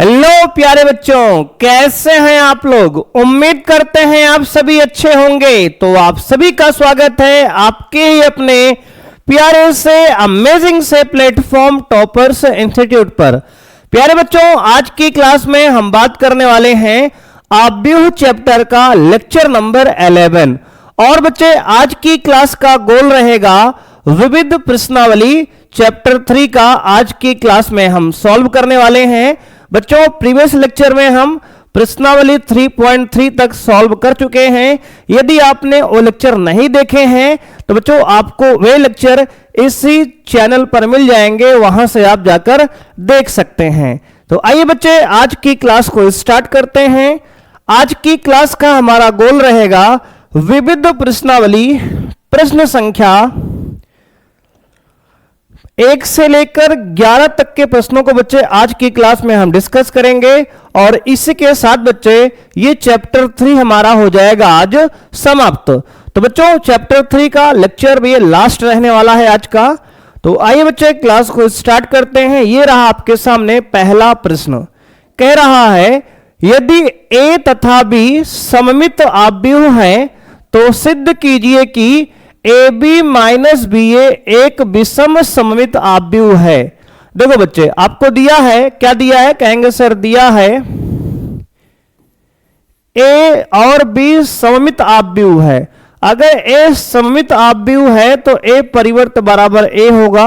Hello प्यारे बच्चों, कैसे हैं आप लोग। उम्मीद करते हैं आप सभी अच्छे होंगे। तो आप सभी का स्वागत है आपके ही अपने प्यारे से अमेजिंग से प्लेटफॉर्म टॉपर्स इंस्टीट्यूट पर। प्यारे बच्चों, आज की क्लास में हम बात करने वाले हैं आव्यूह चैप्टर का लेक्चर नंबर 11। और बच्चे, आज की क्लास का गोल रहेगा विविध प्रश्नावली चैप्टर 3 का आज की क्लास में हम सॉल्व करने वाले हैं। बच्चों, प्रीवियस लेक्चर में हम प्रश्नावली 3.3 तक सॉल्व कर चुके हैं। यदि आपने वो लेक्चर नहीं देखे हैं तो बच्चों आपको वे लेक्चर इसी चैनल पर मिल जाएंगे, वहां से आप जाकर देख सकते हैं। तो आइए बच्चे, आज की क्लास को स्टार्ट करते हैं। आज की क्लास का हमारा गोल रहेगा विविध प्रश्नावली प्रश्न संख्या 1 से लेकर 11 तक के प्रश्नों को बच्चे आज की क्लास में हम डिस्कस करेंगे। और इसी के साथ बच्चे ये चैप्टर 3 हमारा हो जाएगा आज समाप्त। तो बच्चों, चैप्टर 3 का लेक्चर भी ये लास्ट रहने वाला है आज का। तो आइए बच्चे, क्लास को स्टार्ट करते हैं। ये रहा आपके सामने पहला प्रश्न। कह रहा है, यदि a तथा b सममित आव्यूह हैं तो सिद्ध कीजिए कि AB माइनस BA एक विषम सममित आव्यूह है। देखो बच्चे, आपको दिया है, क्या दिया है, कहेंगे सर दिया है A और B सममित आव्यूह है। अगर A सममित आव्यूह है तो A परिवर्त बराबर A होगा,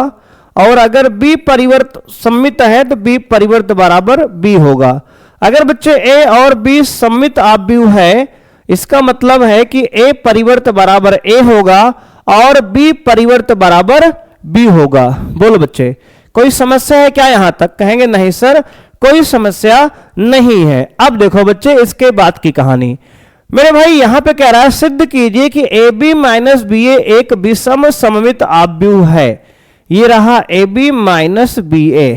और अगर B परिवर्त सममित है तो B परिवर्त बराबर B होगा। अगर बच्चे A और B सममित आव्यूह है, इसका मतलब है कि A परिवर्त बराबर A होगा और B परिवर्त बराबर B होगा। बोलो बच्चे, कोई समस्या है क्या यहां तक? कहेंगे नहीं सर, कोई समस्या नहीं है। अब देखो बच्चे, इसके बाद की कहानी। मेरे भाई यहां पे कह रहा है सिद्ध कीजिए कि AB माइनस BA एक विषम सममित आव्यूह है। ये रहा AB माइनस BA।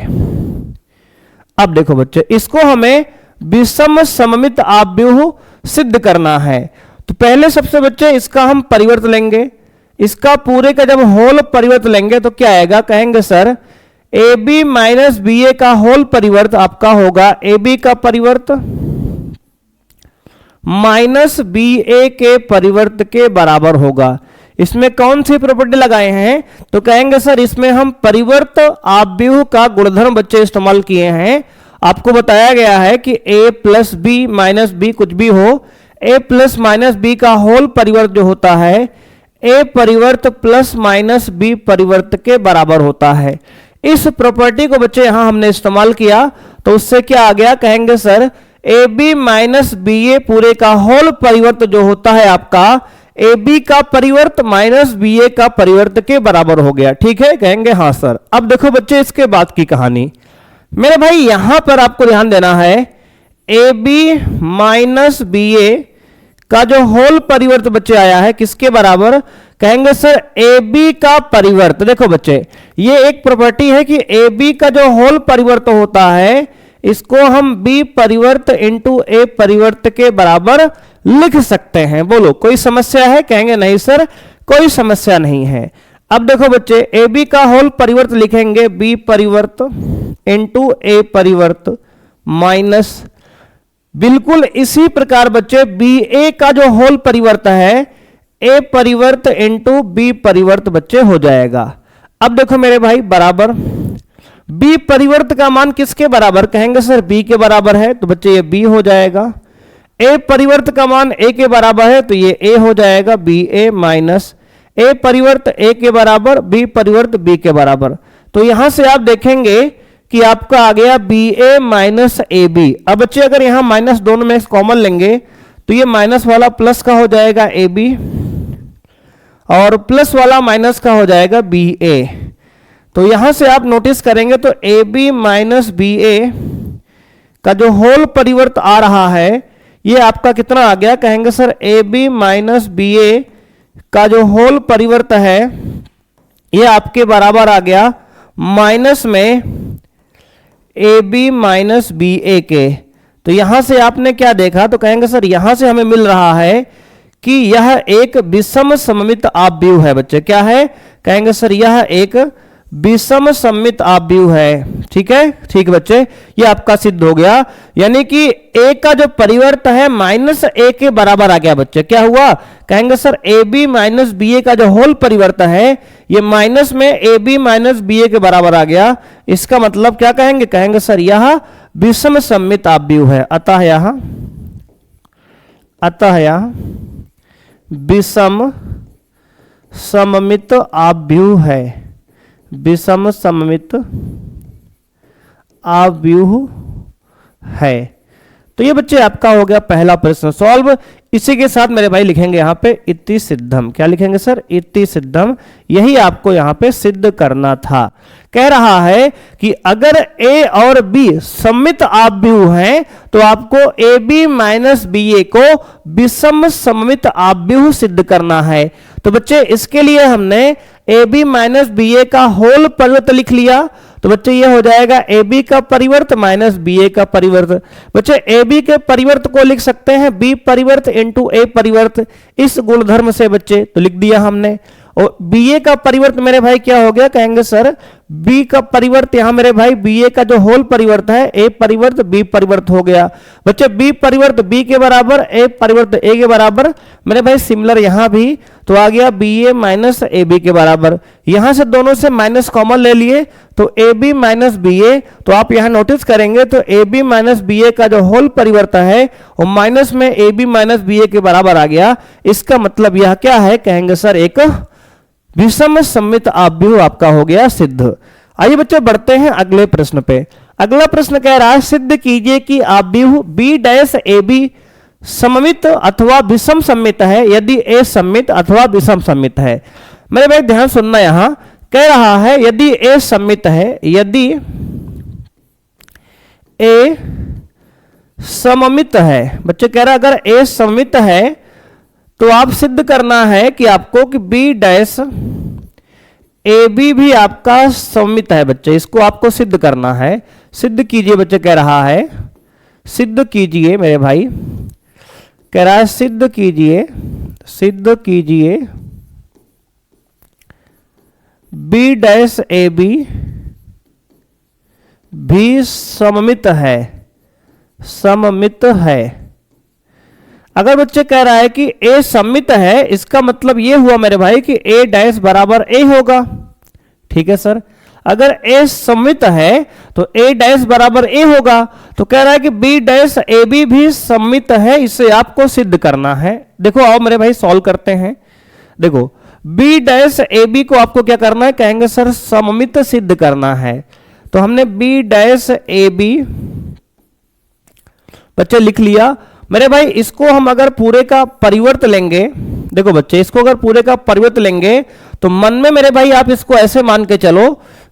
अब देखो बच्चे, इसको हमें विषम सममित आव्यूह सिद्ध करना है। तो पहले सबसे बच्चे इसका हम परिवर्त लेंगे। इसका पूरे का जब होल परिवर्त लेंगे तो क्या आएगा, कहेंगे सर AB माइनस BA का होल परिवर्त आपका होगा AB का परिवर्त माइनस BA के परिवर्त के बराबर होगा। इसमें कौन सी प्रॉपर्टी लगाए हैं, तो कहेंगे सर इसमें हम परिवर्त आव्यूह का गुणधर्म बच्चे इस्तेमाल किए हैं। आपको बताया गया है कि A plus B minus B कुछ भी हो, A प्लस माइनस B का होल परिवर्त जो होता है A परिवर्त प्लस माइनस B परिवर्त के बराबर होता है। इस प्रॉपर्टी को बच्चे यहां हमने इस्तेमाल किया, तो उससे क्या आ गया, कहेंगे सर AB माइनस BA पूरे का होल परिवर्त जो होता है आपका AB का परिवर्त माइनस BA का परिवर्त के बराबर हो गया। ठीक है, कहेंगे हाँ सर। अब देखो बच्चे, इसके बाद की कहानी। मेरे भाई यहां पर आपको ध्यान देना है, AB माइनस BA का जो होल परिवर्त बच्चे आया है किसके बराबर, कहेंगे सर AB का परिवर्त। देखो बच्चे, ये एक प्रॉपर्टी है कि AB का जो होल परिवर्त होता है इसको हम B परिवर्त इंटू A परिवर्त के बराबर लिख सकते हैं। बोलो कोई समस्या है, कहेंगे नहीं सर कोई समस्या नहीं है। अब देखो बच्चे, AB का होल परिवर्त लिखेंगे B परिवर्त इंटू A परिवर्त माइनस, बिल्कुल इसी प्रकार बच्चे BA का जो होल परिवर्त है A परिवर्त इंटू B परिवर्त बच्चे हो जाएगा। अब देखो मेरे भाई बराबर B परिवर्त का मान किसके बराबर, कहेंगे सर B के बराबर है, तो बच्चे ये B हो जाएगा। A परिवर्त का मान A के बराबर है, तो ये A हो जाएगा BA माइनस A परिवर्त A के बराबर, B परिवर्त B के बराबर। तो यहां से आप देखेंगे कि आपका आ गया BA माइनस AB। अब बच्चे अगर यहां माइनस दोनों में कॉमन लेंगे तो ये माइनस वाला प्लस का हो जाएगा AB और प्लस वाला माइनस का हो जाएगा BA। तो यहां से आप नोटिस करेंगे तो AB माइनस BA का जो होल परिवर्त आ रहा है ये आपका कितना आ गया, कहेंगे सर AB माइनस BA का जो होल परिवर्त है ये आपके बराबर आ गया माइनस में AB माइनस BA के। तो यहां से आपने क्या देखा, तो कहेंगे सर यहां से हमें मिल रहा है कि यह एक विषम सममित आव्यूह है। बच्चे क्या है, कहेंगे सर यह एक विषम सममित आव्यूह है। ठीक है, ठीक बच्चे, ये आपका सिद्ध हो गया। यानी कि ए का जो परिवर्त है -a के बराबर आ गया बच्चे। क्या हुआ, कहेंगे sir a b minus b a का जो होल परिवर्त है ये माइनस में a b minus b a के बराबर आ गया। इसका मतलब क्या कहेंगे, कहेंगे सर यह विषम सममित आव्यूह है। अतः यह विषम सममित आव्यूह है, विषम सममित आव्यूह है। तो ये बच्चे आपका हो गया पहला प्रश्न सॉल्व। इसी के साथ मेरे भाई लिखेंगे यहाँ पे इति सिद्धम। क्या लिखेंगे सर, इति सिद्धम। यही आपको यहाँ पे सिद्ध करना था। कह रहा है कि अगर ए और बी सममित आव्यूह हैं तो आपको ए बी माइनस बी ए को विषम सममित आव्यूह सिद्ध करना है। तो बच्चे इसके लिए हमने ए बी माइनस बी ए का होल परिवर्त लिख लिया। तो बच्चे ये हो जाएगा ए बी का परिवर्त माइनस बी ए का परिवर्त। बच्चे ए बी के परिवर्त को लिख सकते हैं बी परिवर्त इंटू ए परिवर्त, इस गुणधर्म से बच्चे तो लिख दिया हमने। और बी ए का परिवर्त मेरे भाई क्या हो गया, कहेंगे सर बी का परिवर्त यहां मेरे भाई बी ए का जो होल परिवर्त है ए परिवर्त बी परिवर्त हो गया। बच्चे बी परिवर्त बी के बराबर ए परिवर्त ए के बराबर, मेरे भाई सिमिलर यहां भी तो आ गया B A minus A B के बराबर। यहां से दोनों से माइनस कॉमन ले लिए तो ए बी माइनस बी ए। तो आप यहां नोटिस करेंगे तो ए बी माइनस बी ए का जो होल परिवर्त है वो माइनस में a b minus b a के बराबर आ गया। इसका मतलब यह क्या है, कहेंगे सर एक विषम सममित आव्यूह आपका हो गया सिद्ध। आइए बच्चे बढ़ते हैं अगले प्रश्न पे। अगला प्रश्न कह रहा है सिद्ध कीजिए कि आव्यूह बी डैश ए बी सममित अथवा विषम सममित है यदि ए सममित अथवा विषम सममित है। मेरे भाई ध्यान सुनना, यहां कह रहा है यदि ए सममित है, यदि ए सममित है। बच्चे कह रहा है अगर ए सममित है तो आप सिद्ध करना है कि आपको कि बी डैश ए बी भी आपका सममित है। बच्चे इसको आपको सिद्ध करना है। सिद्ध कीजिए बच्चे कह रहा है, सिद्ध कीजिए मेरे भाई, कह रहा है सिद्ध कीजिए, सिद्ध कीजिए बी डैश ए बी भी सममित है, सममित है। अगर बच्चे कह रहा है कि ए सममित है इसका मतलब ये हुआ मेरे भाई कि ए डैश बराबर ए होगा। ठीक है सर, अगर ए सममित है तो ए डैश बराबर ए होगा। तो कह रहा है कि बी डैश ए बी भी सममित है, इसे आपको सिद्ध करना है। देखो आओ मेरे भाई सॉल्व करते हैं। देखो बी डैश ए बी को आपको क्या करना है, कहेंगे सर सममित सिद्ध करना है। तो हमने बी डैश ए बी बच्चे लिख लिया। मेरे भाई इसको हम अगर पूरे का परिवर्त लेंगे, देखो बच्चे इसको अगर पूरे का परिवर्त लेंगे तो मन में मेरे भाई आप इसको ऐसे मान के चलो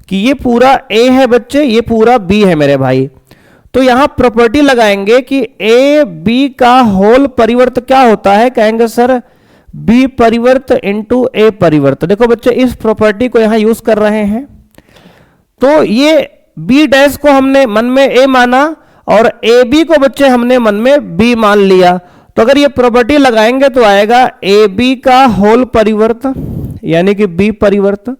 कि ये पूरा ए है बच्चे, ये पूरा बी है मेरे भाई। तो यहां प्रॉपर्टी लगाएंगे कि ए बी का होल परिवर्त क्या होता है, कहेंगे सर बी परिवर्त इंटू ए परिवर्त। देखो बच्चे इस प्रॉपर्टी को यहां यूज कर रहे हैं। तो ये बी डैश को हमने मन में ए माना और ए बी को बच्चे हमने मन में बी मान लिया। तो अगर ये प्रॉपर्टी लगाएंगे तो आएगा ए बी का होल परिवर्त यानी कि बी परिवर्त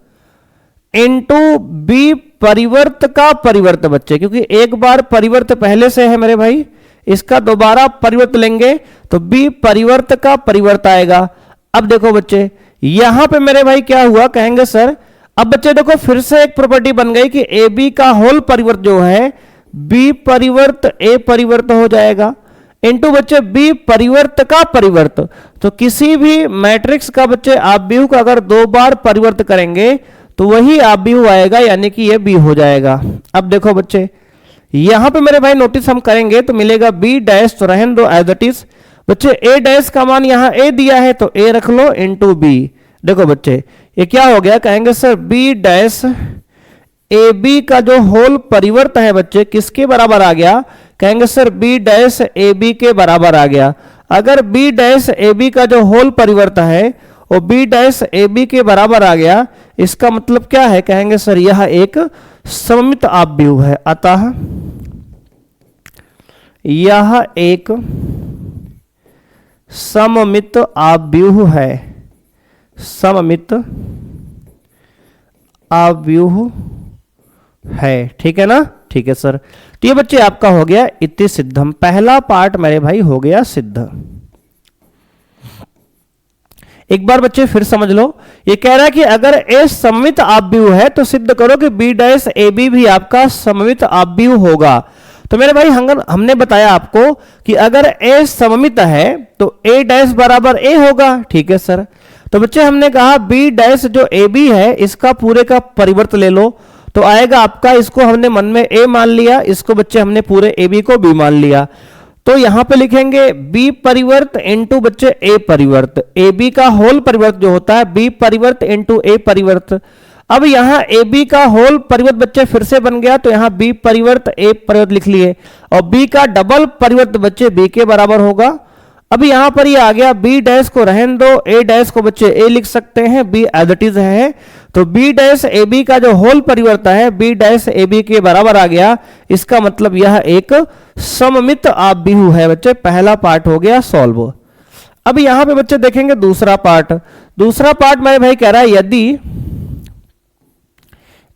इंटू बी परिवर्त का परिवर्त बच्चे, क्योंकि एक बार परिवर्त पहले से है मेरे भाई, इसका दोबारा परिवर्त लेंगे तो बी परिवर्त का परिवर्त आएगा। अब देखो बच्चे यहां पे मेरे भाई क्या हुआ, कहेंगे सर अब बच्चे देखो फिर से एक प्रॉपर्टी बन गई कि ए बी का होल परिवर्त जो है बी परिवर्त ए परिवर्त हो जाएगा इंटू बच्चे बी परिवर्त का परिवर्त। तो किसी भी मैट्रिक्स का बच्चे आव्यूह का अगर दो बार परिवर्त करेंगे तो वही आव्यूह आएगा, यानी कि ये बी हो जाएगा। अब देखो बच्चे यहां पे मेरे भाई नोटिस हम करेंगे तो मिलेगा बी डैश, तो रहन दो एज इट इज। बच्चे ए डैश का मान यहां ए दिया है तो ए रख लो इंटू बी। देखो बच्चे ये क्या हो गया, कहेंगे sir B dash A B का जो होल परिवर्त है बच्चे किसके बराबर आ गया, कहेंगे sir B dash A B के बराबर आ गया। अगर बी डैश ए बी का जो होल परिवर्त है वो बी डैश ए बी के बराबर आ गया, इसका मतलब क्या है, कहेंगे सर यह एक सममित आव्यूह है। अतः यह एक सममित आव्यूह है, सममित आव्यूह है। ठीक है ना, ठीक है सर। तो ये बच्चे आपका हो गया इति सिद्धम, पहला पार्ट मेरे भाई हो गया सिद्ध। एक बार बच्चे फिर समझ लो, ये कह रहा है कि अगर ए सममित आव्यूह है तो सिद्ध करो कि बी डैश ए बी भी आपका सममित आव्यूह होगा। तो मेरे भाई हमने बताया आपको कि अगर ए सममित है तो ए डैश बराबर ए होगा। ठीक है सर। तो बच्चे हमने कहा बी डैश जो ए बी है इसका पूरे का परिवर्त ले लो, तो आएगा आपका, इसको हमने मन में ए मान लिया, इसको बच्चे हमने पूरे ए बी को बी मान लिया। तो यहां पे लिखेंगे बी परिवर्त इंटू बच्चे ए परिवर्त, ए बी का होल परिवर्त जो होता है बी परिवर्त इंटू ए परिवर्त। अब यहां ए बी का होल परिवर्त बच्चे फिर से बन गया, तो यहां बी परिवर्त ए परिवर्त लिख लिए, और बी का डबल परिवर्त बच्चे बी के बराबर होगा। अब यहां पर ये आ गया, बी डैश को रहन दो, ए डैश को बच्चे ए लिख सकते हैं, बी एज इट इज है। तो बी डैश ए बी का जो होल परिवर्त है बी डैश ए बी के बराबर आ गया। इसका मतलब यह एक सममित आव्यूह है बच्चे, पहला पार्ट हो गया सॉल्व। अब यहां पे बच्चे देखेंगे दूसरा पार्ट। दूसरा पार्ट मेरे भाई कह रहा है यदि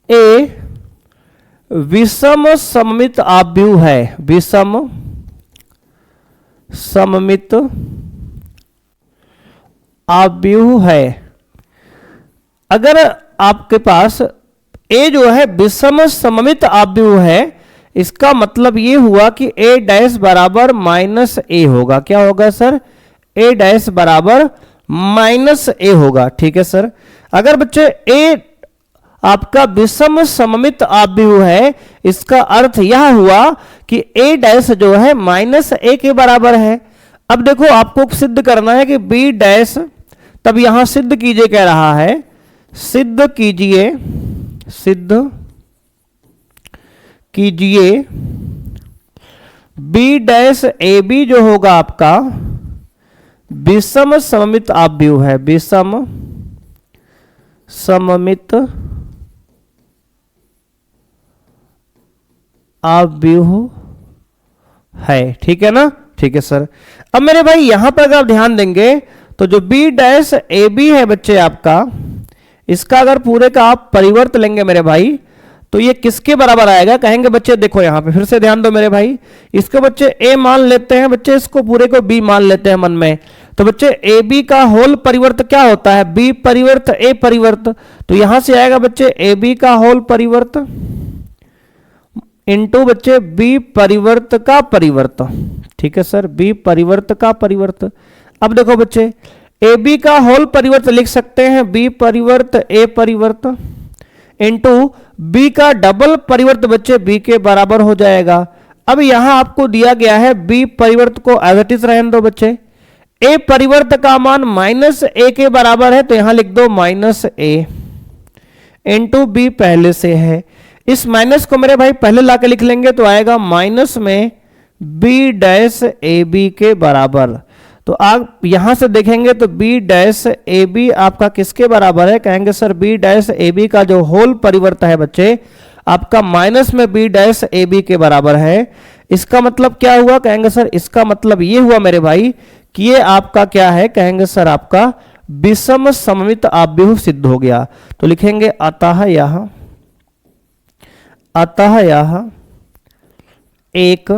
ए विषम सममित आव्यूह है, विषम सममित आव्यूह है, अगर आपके पास ए जो है विषम सममित आव्यूह है, इसका मतलब ये हुआ कि ए डैश बराबर माइनस ए होगा। क्या होगा सर? ए डैश बराबर माइनस ए होगा। ठीक है सर। अगर बच्चे ए आपका विषम सममित आव्यूह है, इसका अर्थ यह हुआ कि ए डैश जो है माइनस ए के बराबर है। अब देखो आपको सिद्ध करना है कि बी डैश, तब यहां सिद्ध कीजिए कह रहा है, सिद्ध कीजिए, सिद्ध कीजिए बी डैश ए बी जो होगा आपका विषम सममित आव्यूह है, विषम सममित आव्यूह है। ठीक है ना, ठीक है सर। अब मेरे भाई यहां पर अगर आप ध्यान देंगे तो जो बी डैश ए बी है बच्चे आपका, इसका अगर पूरे का आप परिवर्त लेंगे मेरे भाई, तो ये किसके बराबर आएगा? कहेंगे बच्चे देखो यहां पे फिर से ध्यान दो मेरे भाई, इसको बच्चे ए मान लेते हैं बच्चे, इसको पूरे को बी मान लेते हैं मन में। तो बच्चे ए बी का होल परिवर्त क्या होता है? बी परिवर्त ए परिवर्त। तो यहां से आएगा बच्चे ए बी का होल परिवर्त इंटू बच्चे बी परिवर्त का परिवर्त। ठीक है सर, बी परिवर्त का परिवर्त। अब देखो बच्चे ए बी का होल परिवर्त लिख सकते हैं बी परिवर्त ए परिवर्त इंटू बी का डबल परिवर्त बच्चे बी के बराबर हो जाएगा। अब यहां आपको दिया गया है बी परिवर्त को एज इट इज रहने दो बच्चे, ए परिवर्त का मान माइनस ए के बराबर है, तो यहां लिख दो माइनस ए इंटू बी पहले से है। इस माइनस को मेरे भाई पहले लाके लिख लेंगे तो आएगा माइनस में बी डैश ए बी के बराबर। तो आप यहां से देखेंगे तो बी डैश ए बी आपका किसके बराबर है? कहेंगे sir B dash A B का जो होल परिवर्त है बच्चे आपका माइनस में बी डैश ए बी के बराबर है। इसका मतलब क्या हुआ? कहेंगे सर इसका मतलब ये हुआ मेरे भाई कि ये आपका क्या है? कहेंगे सर आपका विषम सममित आव्यूह सिद्ध हो गया। तो लिखेंगे अतः यह एक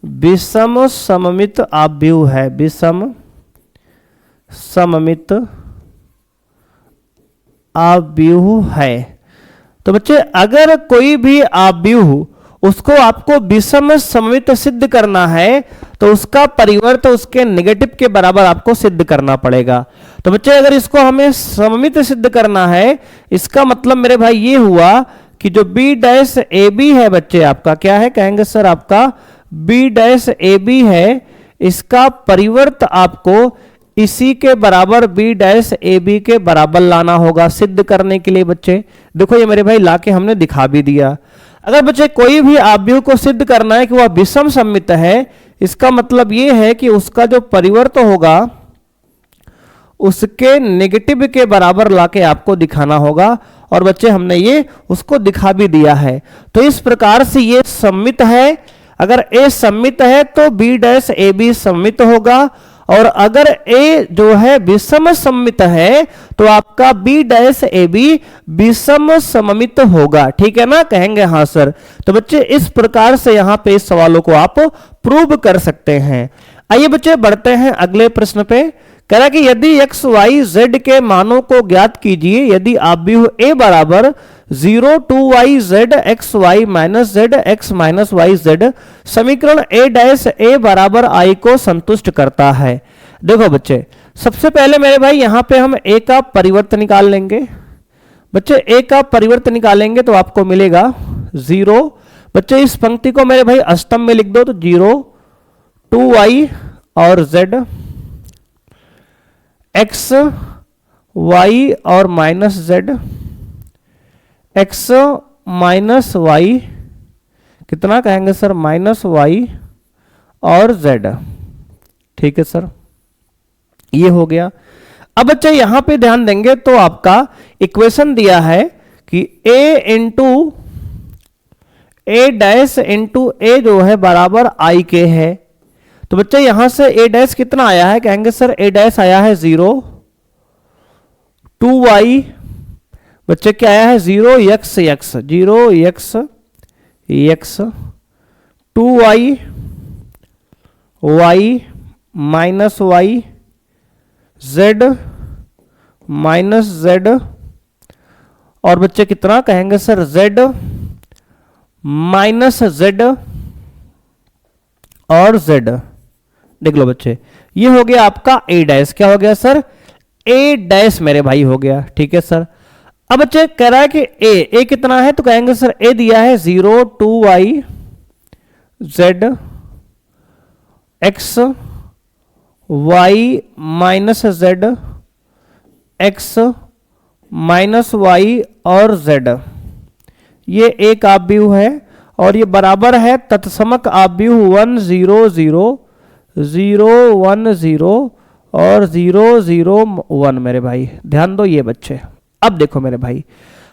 विषम सममित आव्यूह है, विषम सममित आव्यूह है। तो बच्चे अगर कोई भी आव्यूह उसको आपको विषम सममित सिद्ध करना है तो उसका परिवर्त उसके नेगेटिव के बराबर आपको सिद्ध करना पड़ेगा। तो बच्चे अगर इसको हमें सममित सिद्ध करना है, इसका मतलब मेरे भाई ये हुआ कि जो बी डैश ए बी है बच्चे आपका क्या है? कहेंगे सर आपका बी डैश ए बी है, इसका परिवर्त आपको इसी के बराबर बी डैश ए बी के बराबर लाना होगा सिद्ध करने के लिए। बच्चे देखो ये मेरे भाई लाके हमने दिखा भी दिया। अगर बच्चे कोई भी आव्यूह को सिद्ध करना है कि वह विषम सममित है, इसका मतलब ये है कि उसका जो परिवर्त होगा उसके नेगेटिव के बराबर लाके आपको दिखाना होगा, और बच्चे हमने ये उसको दिखा भी दिया है। तो इस प्रकार से ये सममित है। अगर ए सममित है तो बी डैश ए बी सममित होगा, और अगर a जो है विषम सममित है तो आपका b डैश ए बी विषम सममित होगा। ठीक है ना, कहेंगे हाँ सर। तो बच्चे इस प्रकार से यहां पे इस सवालों को आप प्रूव कर सकते हैं। आइए बच्चे बढ़ते हैं अगले प्रश्न पे। कह रहा कि यदि x y z के मानों को ज्ञात कीजिए यदि आव्यूह a बराबर 0 2y z x y minus z x minus y z समीकरण a डैश a बराबर i को संतुष्ट करता है। देखो बच्चे, सबसे पहले मेरे भाई यहां पे हम a का परिवर्त निकाल लेंगे। बच्चे a का परिवर्त निकालेंगे तो आपको मिलेगा 0। बच्चे इस पंक्ति को मेरे भाई अष्टम में लिख दो तो 0 2y और z x y और minus z x minus y कितना कहेंगे सर माइनस y और z। ठीक है सर, ये हो गया। अब बच्चे यहां पे ध्यान देंगे तो आपका इक्वेशन दिया है कि a डैश इंटू a जो है बराबर i के है। तो बच्चे यहां से a डैश कितना आया है, कहेंगे सर a डैश आया है 0 2y बच्चे क्या आया है 0x 2y y minus y z minus z और बच्चे कितना कहेंगे सर z माइनस z और z। देख लो बच्चे, ये हो गया आपका a डैश। क्या हो गया सर a डैश मेरे भाई हो गया। ठीक है सर। अब बच्चे कह रहा है कि a कितना है तो कहेंगे सर a दिया है 0 2y z x y minus z x minus y और z। ये एक आव्यूह है और ये बराबर है तत्समक आव्यूह 1 0 0 0 1 0 और 0 0 1 मेरे भाई। ध्यान दो ये बच्चे। अब देखो मेरे भाई,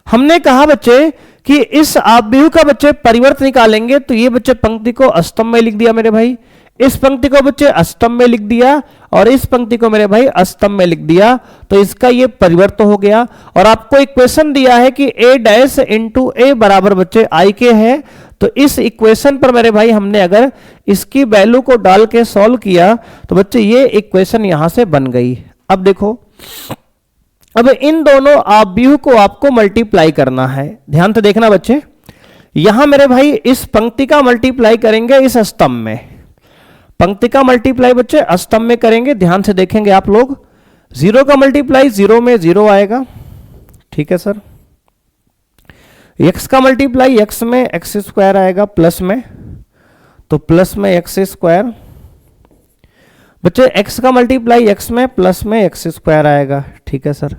हमने कहा बच्चे कि इस आव्यूह का बच्चे परिवर्त निकालेंगे तो ये बच्चे पंक्ति को अष्टम में लिख दिया मेरे भाई, इस पंक्ति को बच्चे अष्टम में लिख दिया और इस पंक्ति को मेरे भाई अष्टम में लिख दिया। तो इसका ये परिवर्त हो गया और आपको इक्वेशन दिया है कि a डैश इंटू a बराबर बच्चे i के है। तो इस इक्वेशन पर मेरे भाई हमने अगर इसकी वैल्यू को डाल के सॉल्व किया तो बच्चे ये इक्वेशन यहां से बन गई। अब देखो, अब इन दोनों आव्यूह को आपको मल्टीप्लाई करना है। ध्यान से देखना बच्चे, यहां मेरे भाई इस पंक्ति का मल्टीप्लाई करेंगे इस स्तंभ में, पंक्ति का मल्टीप्लाई बच्चे अष्टम में करेंगे। ध्यान से देखेंगे आप लोग, 0 का मल्टीप्लाई 0 में 0 आएगा। ठीक है सर। x का मल्टीप्लाई x में x स्क्वायर आएगा प्लस में, तो प्लस में x स्क्वायर। बच्चे x का मल्टीप्लाई x में प्लस में x स्क्वायर आएगा। ठीक है सर।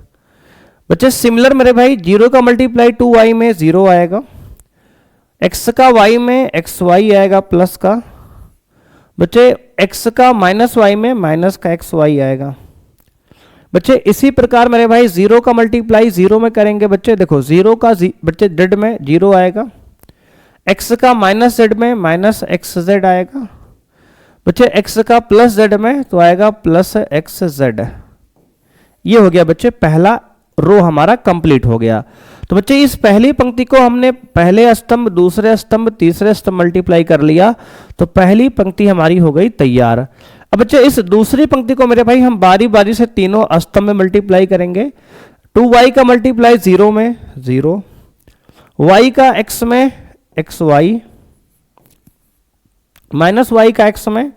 बच्चे सिमिलर मेरे भाई 0 का मल्टीप्लाई 2y में 0 आएगा, x का y में xy आएगा प्लस का। बच्चे x का माइनस y में माइनस का xy आएगा। बच्चे इसी प्रकार मेरे भाई 0 का मल्टीप्लाई 0 में करेंगे। बच्चे देखो 0 का बच्चे z में 0 आएगा, x का माइनस z में माइनस xz आएगा। बच्चे x का प्लस z में तो आएगा प्लस xz। ये हो गया बच्चे पहला रो हमारा कंप्लीट हो गया। तो बच्चे इस पहली पंक्ति को हमने पहले स्तंभ दूसरे स्तंभ तीसरे स्तंभ मल्टीप्लाई कर लिया तो पहली पंक्ति हमारी हो गई तैयार। अब बच्चे इस दूसरी पंक्ति को मेरे भाई हम बारी बारी से तीनों स्तंभ में मल्टीप्लाई करेंगे। 2y का मल्टीप्लाई 0 में 0, y का x में xy, माइनस y का x में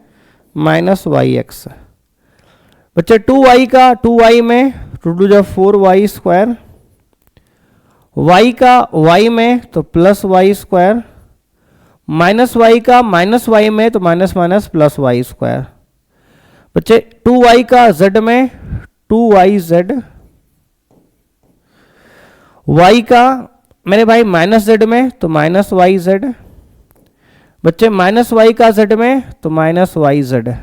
माइनस yx। बच्चे 2y का 2y में 2 4y स्क्वायर, y का y में तो plus y square, minus y का माइनस y में तो minus minus plus y square. बच्चे 2y का z में 2yz, y का मेरे भाई माइनस z में तो माइनस yz। बच्चे माइनस y का z में तो माइनस yz।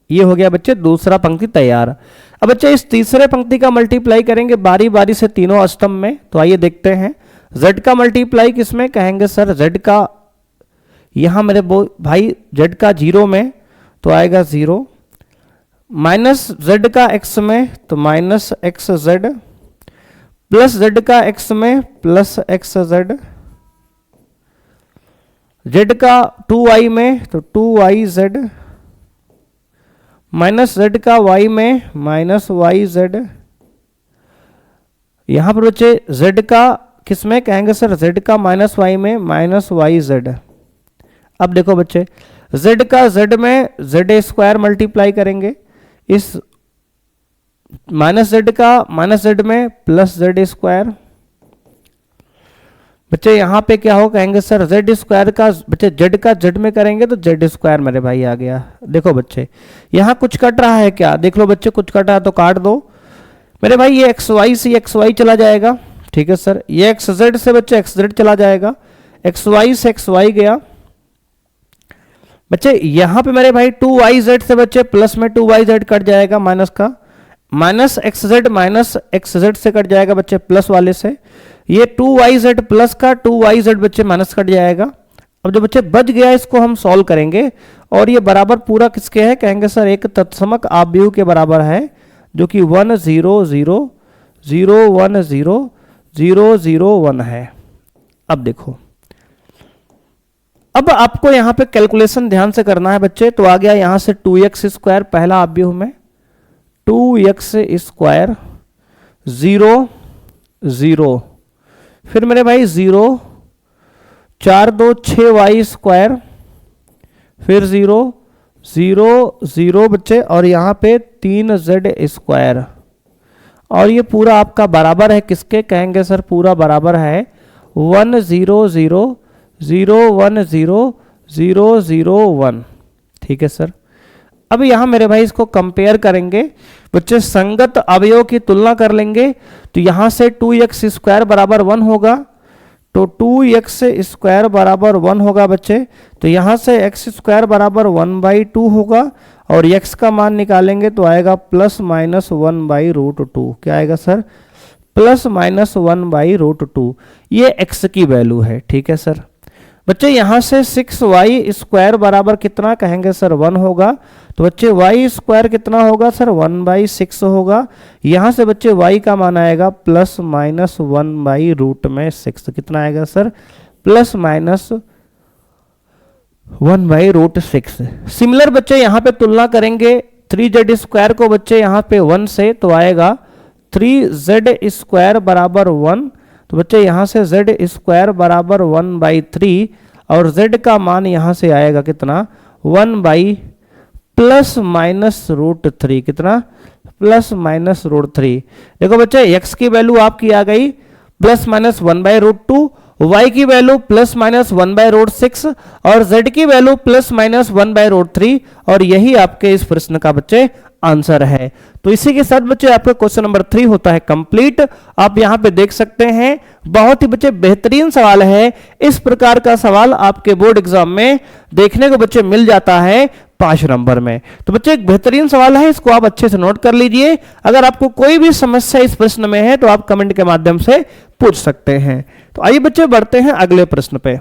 ये हो गया बच्चे दूसरा पंक्ति तैयार। अब बच्चे इस तीसरे पंक्ति का मल्टीप्लाई करेंगे बारी बारी से तीनों स्तंभ में। तो आइए देखते हैं, z का मल्टीप्लाई किसमें कहेंगे सर z का, यहां मेरे भाई z का 0 में तो आएगा 0, माइनस जेड का एक्स में तो minus x Z, plus Z का एक्स में प्लस एक्स जेड, जेड का 2y में तो 2y जेड, माइनस जेड का y में माइनस y जेड। यहां पर बच्चे z का किस में कहेंगे सर, z का माइनस y में माइनस y जेड। अब देखो बच्चे z का z में z स्क्वायर मल्टीप्लाई करेंगे, इस माइनस जेड का माइनस जेड में प्लस जेड स्क्वायर। बच्चे यहां पे क्या हो कहेंगे सर, जेड स्क्वायर का बच्चे जेड का जेड में करेंगे तो जेड स्क्वायर मेरे भाई आ गया। देखो बच्चे यहां कुछ कट रहा है क्या, देख लो बच्चे कुछ कट रहा है तो काट दो मेरे भाई। ये एक्स वाई से एक्स वाई चला जाएगा, ठीक है सर। ये एक्स जेड से बच्चे एक्स जेड चला जाएगा, एक्स वाई से एक्स वाई गया। बच्चे यहां पे मेरे भाई 2yz से बच्चे प्लस में 2yz कट जाएगा, माइनस का माइनस xz माइनस xz से कट जाएगा बच्चे प्लस वाले से। ये 2yz प्लस का 2yz बच्चे माइनस कट जाएगा। अब जो बच्चे बच गया इसको हम सॉल्व करेंगे और ये बराबर पूरा किसके है कहेंगे सर, एक तत्समक आव्यूह के बराबर है जो कि 1 0 0 0 1 0 0 0 1 है। अब देखो अब आपको यहां पे कैलकुलेशन ध्यान से करना है बच्चे। तो आ गया यहां से 2x स्क्वायर पहला आव्यूह में, 2x स्क्वायर 0 0, फिर मेरे भाई 0 4 2 6y स्क्वायर, फिर 0 0 0 बच्चे और यहां पे 3z स्क्वायर। और ये पूरा आपका बराबर है किसके कहेंगे सर, पूरा बराबर है 1 0 0 0 1 0 0 0 1, ठीक है सर। अब यहां मेरे भाई इसको कंपेयर करेंगे बच्चे, संगत अवयव की तुलना कर लेंगे। तो यहां से 2x स्क्वायर बराबर 1 होगा, तो 2x स्क्वायर बराबर 1 होगा बच्चे। तो यहां से x स्क्वायर बराबर 1/2 होगा और x का मान निकालेंगे तो आएगा प्लस माइनस 1/√2। क्या आएगा सर, प्लस माइनस 1/√2। ये x की वैल्यू है, ठीक है सर। बच्चे यहां से 6y स्क्वायर बराबर कितना कहेंगे सर, 1 होगा। तो बच्चे y स्क्वायर कितना होगा सर, 1/6 होगा। यहां से बच्चे y का मान आएगा प्लस माइनस 1/√6। कितना आएगा सर, प्लस माइनस 1/√6। सिमिलर बच्चे यहां पे तुलना करेंगे 3z स्क्वायर को बच्चे यहां पे 1 से, तो आएगा 3z स्क्वायर बराबर 1। तो बच्चे यहां से z स्क्वायर बराबर 1/3 और z का मान यहां से आएगा कितना, 1 प्लस माइनस √3। कितना, प्लस माइनस √3। देखो बच्चे x की वैल्यू आपकी आ गई प्लस माइनस 1/√2, y की वैल्यू प्लस माइनस 1/√6 और z की वैल्यू प्लस माइनस 1/√3। और यही आपके इस प्रश्न का बच्चे आंसर है। तो इसी के साथ बच्चे आपका क्वेश्चन नंबर 3 होता है कंप्लीट। आप यहां पे देख सकते हैं बहुत ही बच्चे बेहतरीन सवाल है। इस प्रकार का सवाल आपके बोर्ड एग्जाम में देखने को बच्चे मिल जाता है 5 नंबर में। तो बच्चे एक बेहतरीन सवाल है, इसको आप अच्छे से नोट कर लीजिए। अगर आपको कोई भी समस्या इस प्रश्न में है तो आप कमेंट के माध्यम से पूछ सकते हैं। तो आइए बच्चे बढ़ते हैं अगले प्रश्न पे।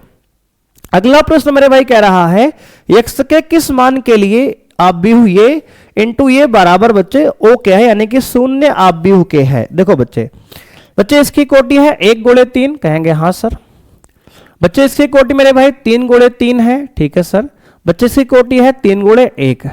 अगला प्रश्न मेरे भाई कह रहा है x के किस मान के लिए आव्यूह ये इंटू ये बराबर बच्चे ओ क्या है, यानी कि शून्य आव्यूह के है। देखो बच्चे इसकी कोटि है 1 गुणे 3 कहेंगे हाँ सर। बच्चे इसकी कोटि मेरे भाई 3 गुणे 3 है, ठीक है सर। बच्चे इसकी कोटि है 3 गुणे 1।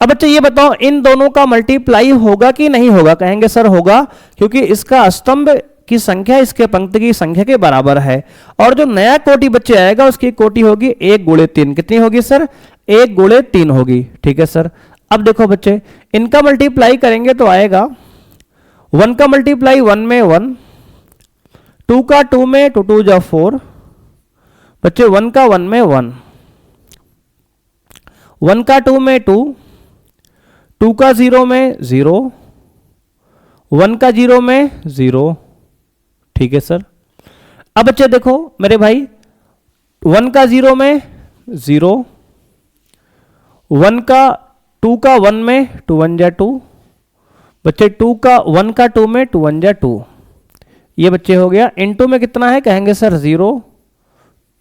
अब बच्चे ये बताओ इन दोनों का मल्टीप्लाई होगा कि नहीं होगा, कहेंगे सर होगा, क्योंकि इसका स्तंभ की संख्या इसके पंक्ति की संख्या के बराबर है। और जो नया कोटि बच्चे आएगा उसकी कोटि होगी 1 गुणे 3। कितनी होगी सर, 1 गुणे 3 होगी, ठीक है सर। अब देखो बच्चे इनका मल्टीप्लाई करेंगे तो आएगा 1 का मल्टीप्लाई 1 में 1, 2 का 2 में 2 2 जा 4, बच्चे 1 का 1 में 1, 1 का 2 में 2, 2 का 0 में 0, 1 का 0 में 0, ठीक है सर। अब बच्चे देखो मेरे भाई 1 का 0 में 0, 1 का 2 का 1 में 2 1 जा 2, बच्चे 2 का 1 का 2 में 2 1 जा 2। ये बच्चे हो गया। इनटू में कितना है कहेंगे सर 0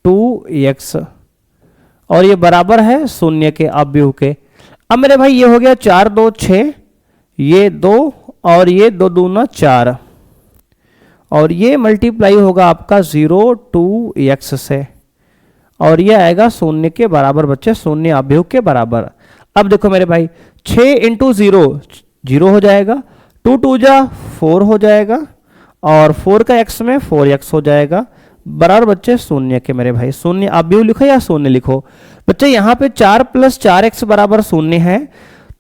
2x और ये बराबर है शून्य के आव्यूह के। अब मेरे भाई ये हो गया 4 2 6, ये 2 और ये 2 दूना 4, और ये मल्टीप्लाई होगा आपका 0 2 x से, और ये आएगा शून्य के बराबर बच्चे, शून्य अवयव के बराबर। अब देखो मेरे भाई 6 इंटू 0 0 हो जाएगा, 2 2 जा 4 हो जाएगा, और 4 का x में 4x हो जाएगा, बराबर बच्चे शून्य के। मेरे भाई शून्य अवयव लिखो या शून्य लिखो बच्चे, यहाँ पे 4 + 4x बराबर शून्य है,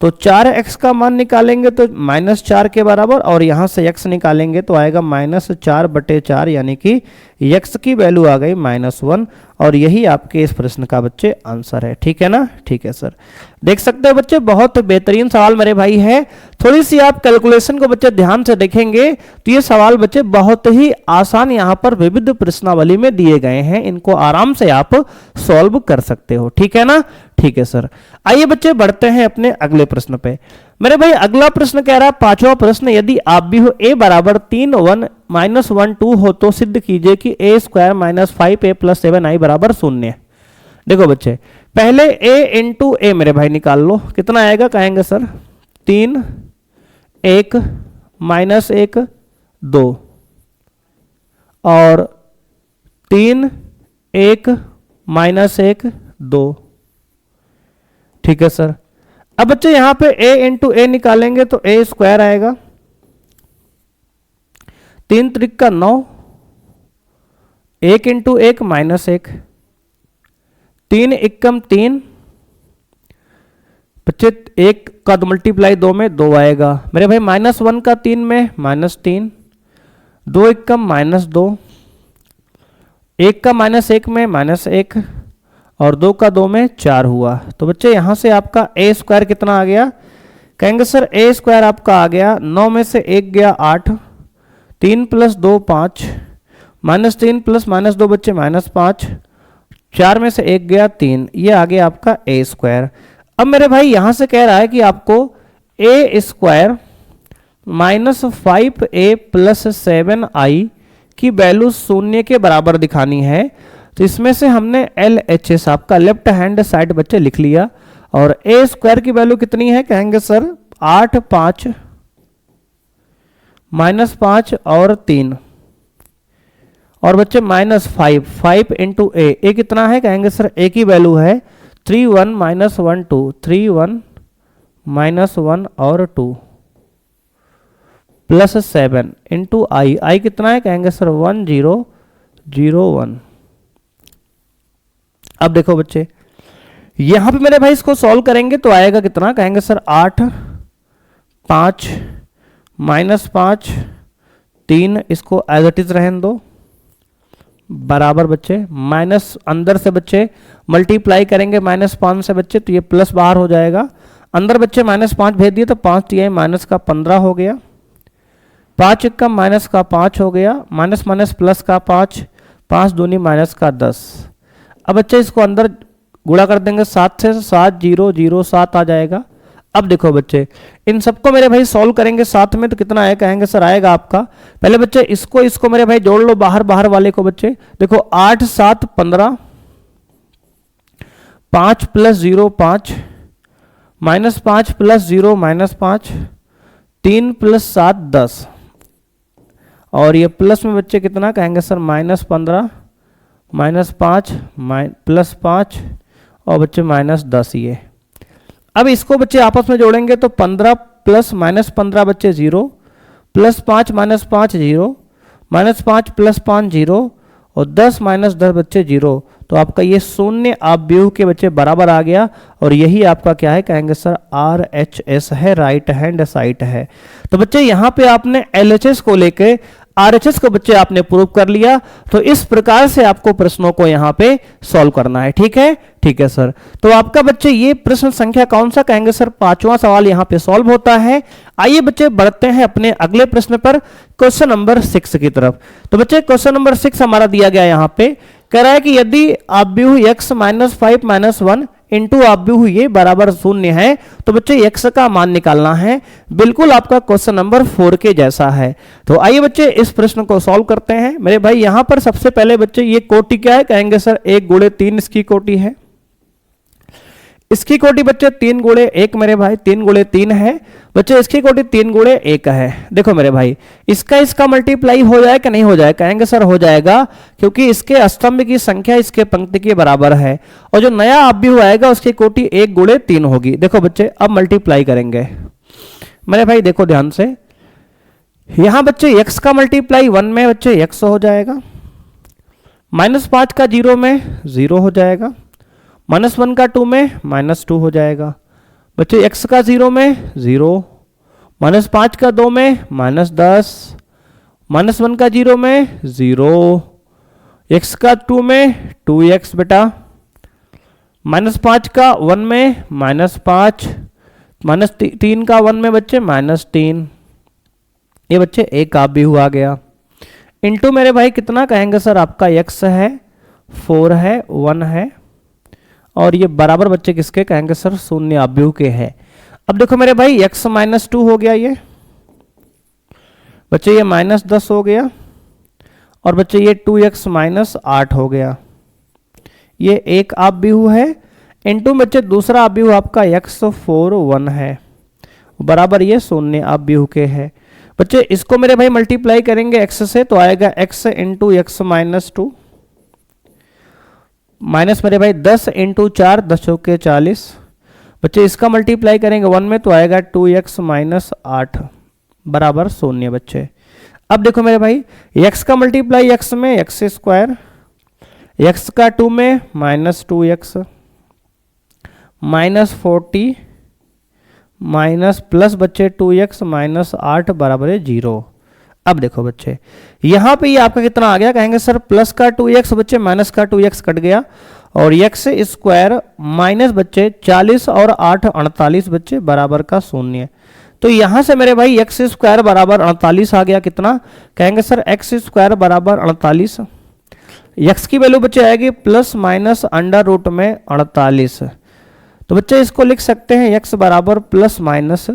तो 4x का मान निकालेंगे तो -4 के बराबर, और यहाँ से x निकालेंगे तो आएगा -4/4, यानी कि x की वैल्यू आ गई -1, और यही आपके इस प्रश्न का बच्चे आंसर है। ठीक है ना? ठीक है सर, देख सकते हो बच्चे बहुत बेहतरीन सवाल मेरे भाई है। थोड़ी सी आप कैलकुलेशन को बच्चे ध्यान से देखेंगे तो ये सवाल बच्चे बहुत ही आसान यहाँ पर विविध प्रश्नावली में दिए गए हैं, इनको आराम से आप सॉल्व कर सकते हो। ठीक है ना? ठीक है सर, आइए बच्चे बढ़ते हैं अपने अगले प्रश्न पे। मेरे भाई अगला प्रश्न कह रहा है, पांचवा प्रश्न, यदि आप भी हो a बराबर 3 1 -1 2 हो तो सिद्ध कीजिए कि a² - 5a + 7i बराबर 0। देखो बच्चे पहले a इंटू ए मेरे भाई निकाल लो, कितना आएगा कहेंगे सर? 3 1 -1 2, और 3 1 -1 2। ठीक है सर, अब बच्चे यहां पे a इंटू ए निकालेंगे तो a² आएगा, 3 त्रिक 9, 1 इंटू 1 -1, 3 एकम 3, बच्चे 1 का मल्टीप्लाई 2 में 2 आएगा मेरे भाई, -1 का 3 में -3, 2 एकम -2, 1 का -1 में -1, और 2 का 2 में 4 हुआ। तो बच्चे यहां से आपका a² कितना आ गया? कहेंगे सर a² आपका आ गया, 9 में से 1 गया 8, 3 + 2 5, -3 + -2 बच्चे -5, 4 में से 1 गया 3, ये आ गया आपका a²। अब मेरे भाई यहां से कह रहा है कि आपको a² -5a + 7i की वैल्यू शून्य के बराबर दिखानी है। तो इसमें से हमने LHS आपका लेफ्ट हैंड साइड बच्चे लिख लिया, और a² की वैल्यू कितनी है? कहेंगे सर 8 5 -5 और 3, और बच्चे -5 5 इंटू ए कितना है? कहेंगे सर a की वैल्यू है 3 1 -1 2, 3 1 -1 और 2 + 7 इंटू आई कितना है? कहेंगे सर 1 0 0 1। अब देखो बच्चे यहां पे मेरे भाई इसको सॉल्व करेंगे तो आएगा कितना? कहेंगे सर 8 5 -5 3, इसको एज इट इज रहने दो, बराबर बच्चे माइनस अंदर से बच्चे मल्टीप्लाई करेंगे -5 से बच्चे, तो ये प्लस बाहर हो जाएगा, अंदर बच्चे -5 भेज दिए तो 5 दिए माइनस का 15 हो गया, 5 1 माइनस का 5 हो गया, माइनस माइनस प्लस का 5, 5 दूनी माइनस का 10। अब बच्चे इसको अंदर गुणा कर देंगे 7 से, 7 0 0 7 आ जाएगा। अब देखो बच्चे इन सबको मेरे भाई सॉल्व करेंगे साथ में तो कितना आएगा? कहेंगे सर आएगा आपका, पहले बच्चे इसको मेरे भाई जोड़ लो, बाहर बाहर वाले को बच्चे देखो 8 7 15, 5 + 0 5, -5 + 0 -5, 3 + 7 10, और ये प्लस में बच्चे कितना? कहेंगे सर -15 -5 +5 और बच्चे -10 ये। अब इसको बच्चे आपस में जोड़ेंगे तो 15 + -15 बच्चे 0, +5 -5 0, -5 + 5 0, और 10 -10 बच्चे 0। तो आपका ये शून्य अवयव के बच्चे बराबर आ गया, और यही आपका क्या है? कहेंगे सर RHS है, राइट हैंड साइड है। तो बच्चे यहाँ पे आपने LHS को लेके RHS को बच्चे आपने प्रूव कर लिया। तो इस प्रकार से आपको प्रश्नों को यहाँ पे सॉल्व करना है। ठीक है, ठीक है सर। तो आपका बच्चे ये प्रश्न संख्या कौन सा? कहेंगे सर 5वां सवाल यहाँ पे सॉल्व होता है। आइए बच्चे बढ़ते हैं अपने अगले प्रश्न पर, क्वेश्चन नंबर 6 की तरफ। तो बच्चे क्वेश्चन नंबर 6 हमारा दिया गया यहाँ पे, कह रहा है कि यदि अवयव x -5 -1 इंटू अवयव ये बराबर 0 है तो बच्चे x का मान निकालना है। बिल्कुल आपका क्वेश्चन नंबर 4 के जैसा है। तो आइए बच्चे इस प्रश्न को सॉल्व करते हैं। मेरे भाई यहां पर सबसे पहले बच्चे ये कोटि क्या है? कहेंगे सर 1 × 3 इसकी कोटि है। इसकी कोटि बच्चे 3 गुणे 1 मेरे भाई, 3 गुणे 3 है बच्चे, इसकी कोटि 3 गुणे 1 है। देखो मेरे भाई इसका मल्टीप्लाई हो जाए कि नहीं हो जाए, कहेंगे सर हो जाएगा, क्योंकि इसके स्तंभ की संख्या इसके पंक्ति के बराबर है, और जो नया अवयव आएगा उसकी कोटि 1 गुणे 3 होगी। देखो बच्चे अब मल्टीप्लाई करेंगे मेरे भाई, देखो ध्यान से, यहां बच्चे x का मल्टीप्लाई 1 में बच्चे x हो जाएगा, -5 का 0 में 0 हो जाएगा, -1 का 2 में -2 हो जाएगा बच्चे, x का 0 में 0, -5 का 2 में -10, -1 का 0 में 0, x का 2 में 2x बेटा, -5 का 1 में -5, -3 का 1 में बच्चे -3, ये बच्चे एक आप भी हुआ गया, इंटू मेरे भाई कितना कहेंगे सर आपका x है 4 है 1 है, और ये बराबर बच्चे किसके कहेंगे सर शून्य अवयव के है। अब देखो मेरे भाई x -2 हो गया, ये बच्चे ये -10 हो गया, और बच्चे ये 2x -8 हो गया, ये एक अवयव है, इंटू बच्चे दूसरा अवयव आपका x 4 1 है, बराबर ये शून्य अवयव के है। बच्चे इसको मेरे भाई मल्टीप्लाई करेंगे x से तो आएगा x इंटू x -2 माइनस मेरे भाई 10 इंटू 4 10 चौके 40, बच्चे इसका मल्टीप्लाई करेंगे 1 में तो आएगा 2x -8 बराबर शून्य बच्चे। अब देखो मेरे भाई x का मल्टीप्लाई x में x स्क्वायर, x का 2 में -2x, -40 माइनस प्लस बच्चे 2x -8 बराबर है 0। अब देखो बच्चे यहां पे ये आपका कितना आ गया, कहेंगे सर प्लस का 2x बच्चे माइनस का 2x कट गया, और x स्क्वायर माइनस बच्चे 40 और 8 48 बच्चे बराबर का शून्य। तो यहां से मेरे भाई x स्क्वायर बराबर 48 आ गया, कितना कहेंगे सर x स्क्वायर बराबर 48, x की वैल्यू बच्चे आएगी प्लस माइनस अंडर रूट में 48। तो बच्चे इसको लिख सकते हैं x बराबर प्लस माइनस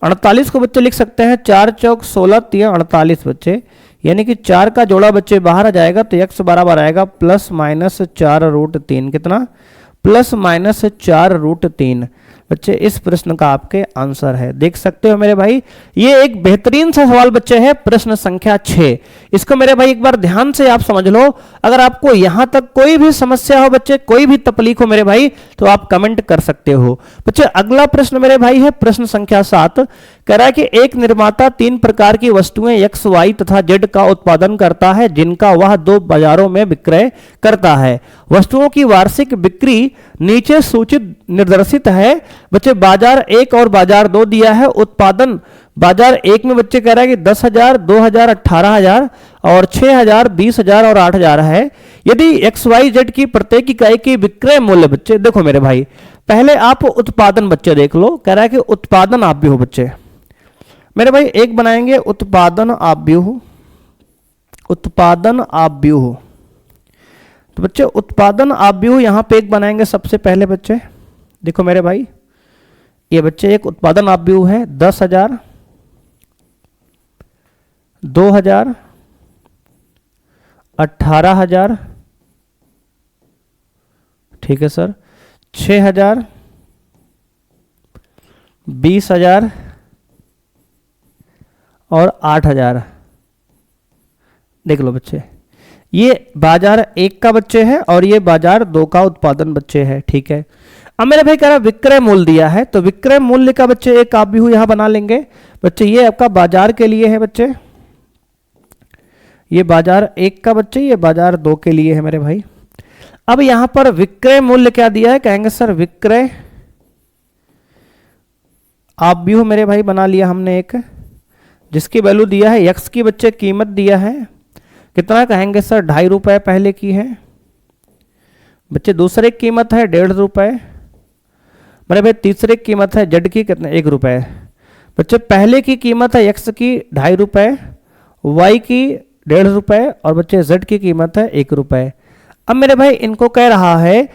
48 को बच्चे लिख सकते हैं 4 चौक 16 3 48 बच्चे, यानी कि 4 का जोड़ा बच्चे बाहर आ जाएगा, तो x बराबर आएगा प्लस माइनस 4√3, कितना प्लस माइनस 4√3 बच्चे इस प्रश्न का आपके आंसर है। देख सकते हो मेरे भाई ये एक बेहतरीन सा सवाल बच्चे है, प्रश्न संख्या 6। इसको मेरे भाई एक बार ध्यान से आप समझ लो, अगर आपको यहां तक कोई भी समस्या हो बच्चे, कोई भी तकलीफ हो मेरे भाई, तो आप कमेंट कर सकते हो बच्चे। अगला प्रश्न मेरे भाई है प्रश्न संख्या 7, कह रहा है कि एक निर्माता 3 प्रकार की वस्तुएं x, y तथा z का उत्पादन करता है, जिनका वह 2 बाजारों में विक्रय करता है। वस्तुओं की वार्षिक बिक्री नीचे सूचित निर्देशित है बच्चे। बाजार 1 और बाजार 2 दिया है। उत्पादन बाजार 1 में बच्चे कह रहा है कि 10,000, 2,000, 18,000 और 6,000, 20,000 और 8,000 है। यदि एक्स वाई जेड की प्रत्येक इकाई की विक्रय मूल्य बच्चे, देखो मेरे भाई पहले आप उत्पादन बच्चे देख लो, कह रहा है कि उत्पादन आप भी हो बच्चे मेरे भाई, एक बनाएंगे उत्पादन आप भी हो, उत्पादन आप भी हो। तो बच्चे उत्पादन आप भी हो यहां पे एक बनाएंगे सबसे पहले बच्चे, देखो मेरे भाई ये बच्चे एक उत्पादन आप भी है 10,000, 2,000, 18,000, ठीक है सर, 6,000, 20,000 और 8,000। देख लो बच्चे ये बाजार 1 का बच्चे है और ये बाजार 2 का उत्पादन बच्चे है, ठीक है। अब मेरे भाई कह रहा है विक्रय मूल्य दिया है, तो विक्रय मूल्य का बच्चे एक आप भी यहां बना लेंगे बच्चे। ये आपका बाजार के लिए है बच्चे, ये बाजार 1 का बच्चे, ये बाजार 2 के लिए है मेरे भाई। अब यहां पर विक्रय मूल्य क्या दिया है, कहेंगे सर विक्रय आप भी हो मेरे भाई, बना लिया हमने एक, जिसकी वैल्यू दिया है x की बच्चे कीमत दिया है कितना, कहेंगे सर 2.5 रुपए पहले की है बच्चे, दूसरे की कीमत है 1.5 रुपए मेरे भाई, तीसरे की कीमत है जेड की कितने 1 रुपए बच्चे। पहले की कीमत है x की 2.5 रुपए, y की 1.5 रुपए और बच्चे z की कीमत है 1 रुपए। अब मेरे भाई इनको कह रहा है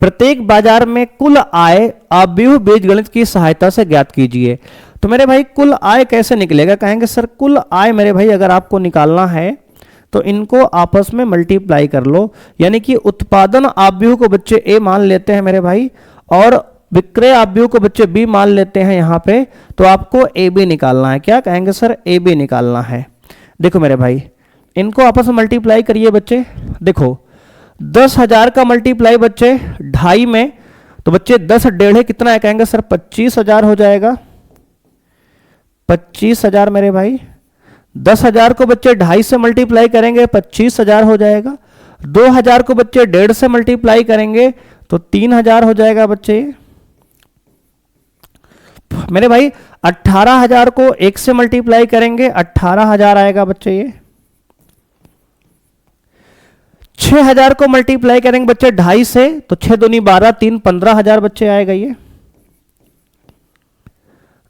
प्रत्येक बाजार में कुल आय आप बीजगणित की सहायता से ज्ञात कीजिए। तो मेरे भाई कुल आय कैसे निकलेगा, कहेंगे सर कुल आय मेरे भाई अगर आपको निकालना है तो इनको आपस में मल्टीप्लाई कर लो, यानी कि उत्पादन आव्यूह को बच्चे ए मान लेते हैं मेरे भाई, और विक्रय आव्यूह को बच्चे बी मान लेते हैं यहाँ पे, तो आपको ए बी निकालना है। क्या कहेंगे सर? ए बी निकालना है। देखो मेरे भाई, इनको आपस में मल्टीप्लाई करिए बच्चे। देखो 10,000 का मल्टीप्लाई बच्चे 2.5 में, तो बच्चे 10 डेढ़े कितना है? कहेंगे सर 25,000 हो जाएगा। 25,000 मेरे भाई। 10,000 को बच्चे 2.5 से मल्टीप्लाई करेंगे 25,000 हो जाएगा। 2,000 को बच्चे 1.5 से मल्टीप्लाई करेंगे तो 3,000 हो जाएगा बच्चे। मेरे भाई 18,000 को 1 से मल्टीप्लाई करेंगे 18,000 आएगा बच्चे ये। 6,000 को मल्टीप्लाई करेंगे बच्चे 2.5 से, तो 6 दूनी 12, 3 15,000 बच्चे आएगा ये।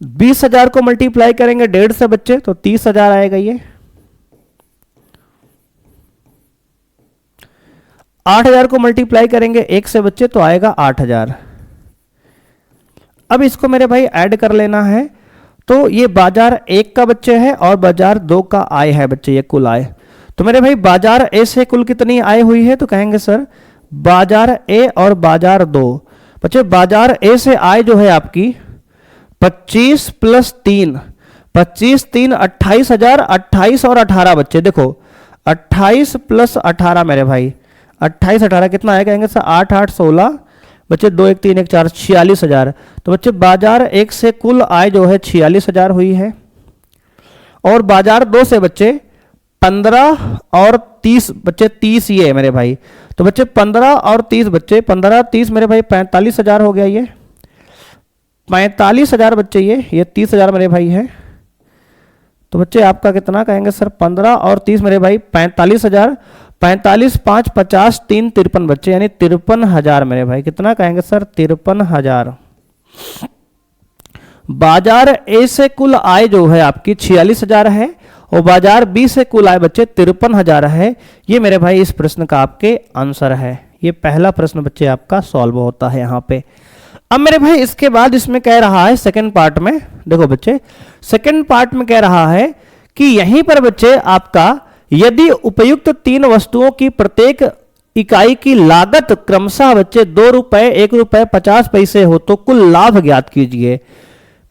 20,000 को मल्टीप्लाई करेंगे 1.5 से बच्चे, तो 30,000 आएगा ये। 8,000 को मल्टीप्लाई करेंगे 1 से बच्चे, तो आएगा 8,000। अब इसको मेरे भाई ऐड कर लेना है, तो ये बाजार 1 का बच्चे है और बाजार 2 का आय है बच्चे, ये कुल आय। तो मेरे भाई बाजार ए से कुल कितनी आय हुई है? तो कहेंगे सर बाजार ए और बाजार 2। बच्चे बाजार ए से आय जो है आपकी 25 प्लस 3, 25 3 28,000, 28 और 18 बच्चे। देखो 28 प्लस 18 मेरे भाई, 28 18 कितना आएगा? कहेंगे सर 8 8 16 बच्चे, 2 1 3 1 4 46,000। तो बच्चे बाजार 1 से कुल आय जो है 46,000 हुई है। और बाजार 2 से बच्चे 15 और 30 बच्चे, 30 ये है मेरे भाई। तो बच्चे 15 और 30 बच्चे, 15 30 मेरे भाई 45,000 हो गया ये। 45,000 बच्चे ये 30,000 मेरे भाई है। तो बच्चे आपका कितना? कहेंगे सर 15 और 30 मेरे भाई 45,000। 45 5 50 3 53 बच्चे, यानी 53,000 मेरे भाई। कितना कहेंगे सर? 53,000। बाजार ए से कुल आय जो है आपकी 46,000 है और बाजार बी से कुल आय बच्चे 53,000 है। ये मेरे भाई इस प्रश्न का आपके आंसर है। ये पहला प्रश्न बच्चे आपका सॉल्व होता है यहाँ पे। अब मेरे भाई इसके बाद इसमें कह रहा है सेकंड पार्ट में, देखो बच्चे सेकंड पार्ट में कह रहा है कि यहीं पर बच्चे आपका यदि उपयुक्त 3 वस्तुओं की प्रत्येक इकाई की लागत क्रमशः बच्चे 2 रुपए 1 रुपए 50 पैसे हो तो कुल लाभ ज्ञात कीजिए।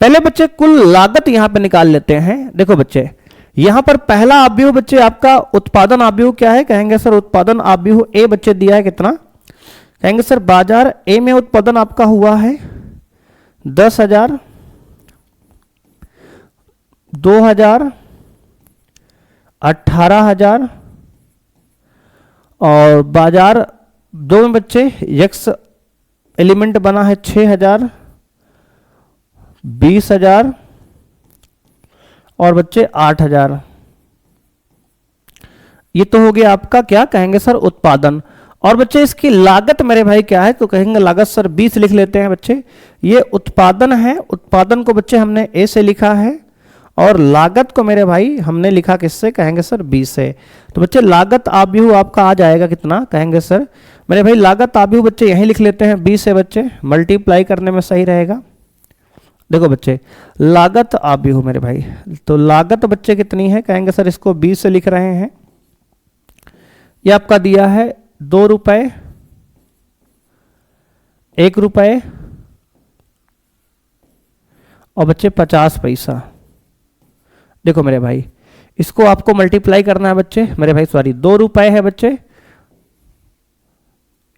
पहले बच्चे कुल लागत यहां पे निकाल लेते हैं। देखो बच्चे यहां पर पहला आव्यूह बच्चे आपका उत्पादन आव्यूह क्या है? कहेंगे सर उत्पादन आव्यूह ए बच्चे दिया है कितना? कहेंगे सर बाजार ए में उत्पादन आपका हुआ है 10,000, 2,000, 18,000 और बाजार 2 में बच्चे एक्स एलिमेंट बना है 6,000, 20,000 और बच्चे 8,000। ये तो हो गया आपका क्या? कहेंगे सर उत्पादन। और बच्चे इसकी लागत मेरे भाई क्या है? तो कहेंगे लागत सर 20 लिख लेते हैं बच्चे। ये उत्पादन है, उत्पादन को बच्चे हमने ए से लिखा है और लागत को मेरे भाई हमने लिखा किससे? कहेंगे सर 20 से। तो बच्चे लागत आव्यूह आपका आ जाएगा कितना? कहेंगे सर मेरे भाई लागत आव्यूह बच्चे यहीं लिख लेते हैं 20 से बच्चे, मल्टीप्लाई करने में सही रहेगा। देखो बच्चे लागत आव्यूह मेरे भाई, तो लागत बच्चे कितनी है? कहेंगे सर इसको 20 से लिख रहे हैं। ये आपका दिया है 2 रुपए 1 रुपए और बच्चे 50 पैसा। देखो मेरे भाई इसको आपको मल्टीप्लाई करना है बच्चे, मेरे भाई सॉरी 2 रुपए है बच्चे,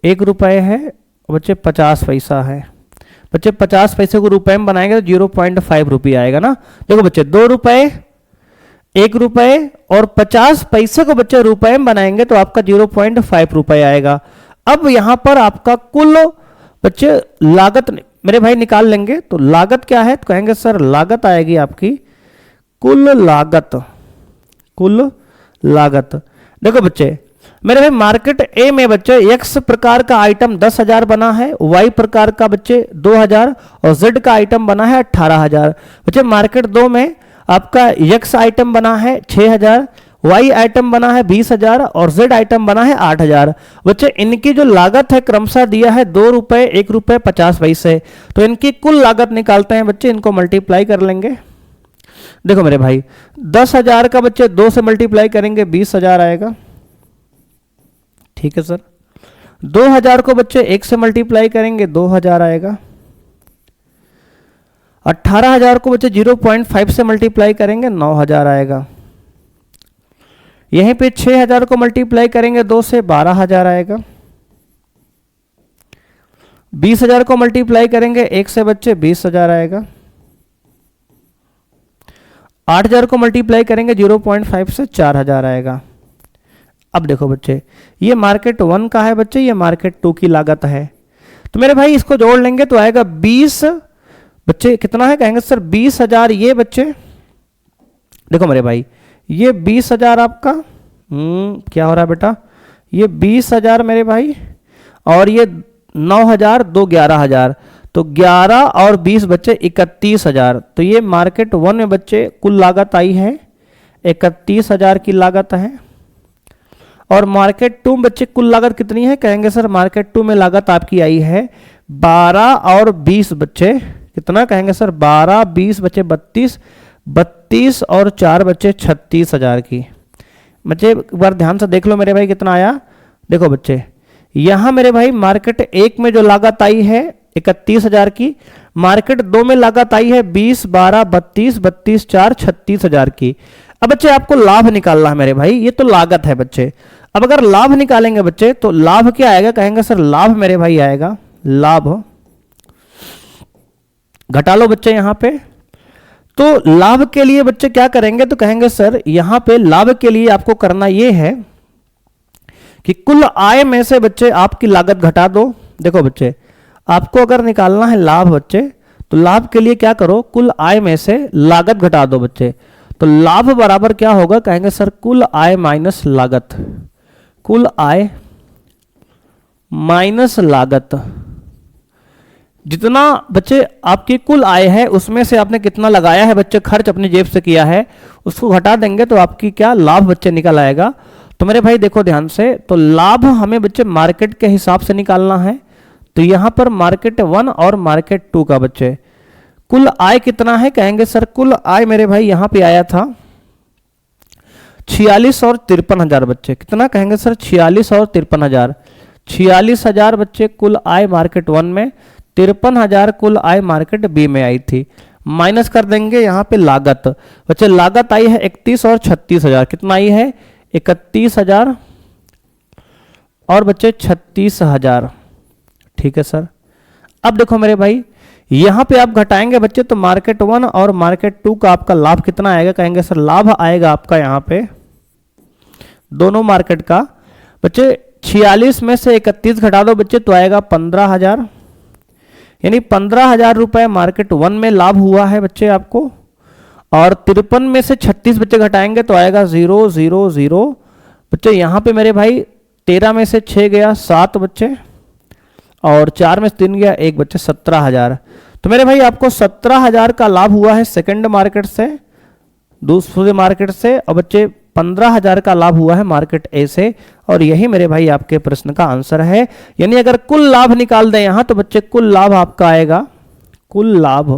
1 रुपए है और बच्चे 50 पैसा है। बच्चे 50 पैसे को रुपए में बनाएंगे तो 0.5 रुपये आएगा ना। देखो बच्चे 2 रुपए 1 रुपए और 50 पैसे को बच्चे रुपए में बनाएंगे तो आपका 0.5 रुपये आएगा। अब यहां पर आपका कुल बच्चे लागत मेरे भाई निकाल लेंगे। तो लागत क्या है? तो कहेंगे सर लागत आएगी आपकी कुल लागत, कुल लागत। देखो बच्चे मेरे भाई मार्केट ए में बच्चे एक्स प्रकार का आइटम 10,000 बना है, वाई प्रकार का बच्चे 2,000 और जेड का आइटम बना है 18,000। बच्चे मार्केट 2 में आपका एक्स आइटम बना है 6,000, वाई आइटम बना है 20,000 और जेड आइटम बना है 8,000। बच्चे इनकी जो लागत है क्रमशः दिया है 2 रुपए 1 रुपए 50 पैसे। तो इनकी कुल लागत निकालते हैं बच्चे, इनको मल्टीप्लाई कर लेंगे। देखो मेरे भाई 10,000 का बच्चे 2 से मल्टीप्लाई करेंगे 20,000 आएगा, ठीक है सर। 2,000 को बच्चे 1 से मल्टीप्लाई करेंगे 2,000 आएगा। 18,000 को बच्चे 0.5 से मल्टीप्लाई करेंगे 9,000 आएगा। यहीं पे 6,000 को मल्टीप्लाई करेंगे 2 से 12,000 आएगा। 20,000 को मल्टीप्लाई करेंगे 1 से बच्चे 20,000 आएगा। 8,000 को मल्टीप्लाई करेंगे 0.5 से 4,000 आएगा। अब देखो बच्चे, ये मार्केट 1 का है बच्चे, ये मार्केट 2 की लागत है। तो मेरे भाई इसको जोड़ लेंगे तो आएगा 20 बच्चे, कितना है कहेंगे सर 20,000। ये बच्चे देखो मेरे भाई, ये 20,000 आपका क्या हो रहा है बेटा, ये 20,000 मेरे भाई, और ये 9,000 2 11,000, तो 11 और 20 बच्चे 31,000। तो ये मार्केट 1 में बच्चे कुल लागत आई है 31,000 की लागत है। और मार्केट 2 में बच्चे कुल लागत कितनी है, कहेंगे सर मार्केट 2 में लागत आपकी आई है 12 और 20 बच्चे, कितना कहेंगे सर 12 20 बच्चे 32 और 4 बच्चे 36,000 की। बच्चे एक बार ध्यान से देख लो मेरे भाई कितना आया। देखो बच्चे, यहां मेरे भाई मार्केट 1 में जो लागत आई है 31,000 की, मार्केट 2 में लागत आई है 20 12 32 32 4 36,000 की। अब बच्चे आपको लाभ निकालना है मेरे भाई, ये तो लागत है बच्चे। अब अगर लाभ निकालेंगे बच्चे तो लाभ क्या आएगा, कहेंगे सर लाभ मेरे भाई आएगा, लाभ घटा लो बच्चे यहां पे। तो लाभ के लिए बच्चे क्या करेंगे, तो कहेंगे सर यहां पे लाभ के लिए आपको करना ये है कि कुल आय में से बच्चे आपकी लागत घटा दो। देखो बच्चे, आपको अगर निकालना है लाभ बच्चे, तो लाभ के लिए क्या करो, कुल आय में से लागत घटा दो बच्चे। तो लाभ बराबर क्या होगा, कहेंगे सर कुल आय माइनस लागत, कुल आय माइनस लागत। जितना बच्चे आपकी कुल आय है उसमें से आपने कितना लगाया है बच्चे, खर्च अपनी जेब से किया है, उसको घटा देंगे तो आपकी क्या लाभ बच्चे निकल आएगा। तो मेरे भाई देखो ध्यान से, तो लाभ हमें बच्चे मार्केट के हिसाब से निकालना है। तो यहां पर मार्केट 1 और मार्केट 2 का बच्चे कुल आय कितना है, कहेंगे सर कुल आय मेरे भाई यहां पे आया था 46 और 53,000 बच्चे, कितना कहेंगे सर 46 और 53,000। 46,000 बच्चे कुल आय मार्केट 1 में, 53,000 कुल आय मार्केट बी में आई थी। माइनस कर देंगे यहाँ पे लागत बच्चे, लागत आई है 31 और 36,000, कितना आई है 31,000 और बच्चे 36,000। ठीक है सर। अब देखो मेरे भाई यहां पे आप घटाएंगे बच्चे तो मार्केट 1 और मार्केट 2 का आपका लाभ कितना आएगा, कहेंगे सर लाभ आएगा आपका यहां पे दोनों मार्केट का बच्चे 46 में से 31 घटा दो बच्चे तो आएगा 15,000, यानी 15,000 रुपए मार्केट 1 में लाभ हुआ है बच्चे आपको। और 53 में से 36 बच्चे घटाएंगे तो आएगा 0 0 0 बच्चे। यहां पे मेरे भाई 13 में से 6 गया 7 बच्चे, और 4 में से 3 गया 1 बच्चे, 17,000। तो मेरे भाई आपको 17,000 का लाभ हुआ है सेकंड मार्केट से, दूसरे मार्केट से, और बच्चे 15,000 का लाभ हुआ है मार्केट ए से। और यही मेरे भाई आपके प्रश्न का आंसर है। यानी अगर कुल लाभ निकाल दें यहां तो बच्चे कुल लाभ आपका आएगा, कुल लाभ।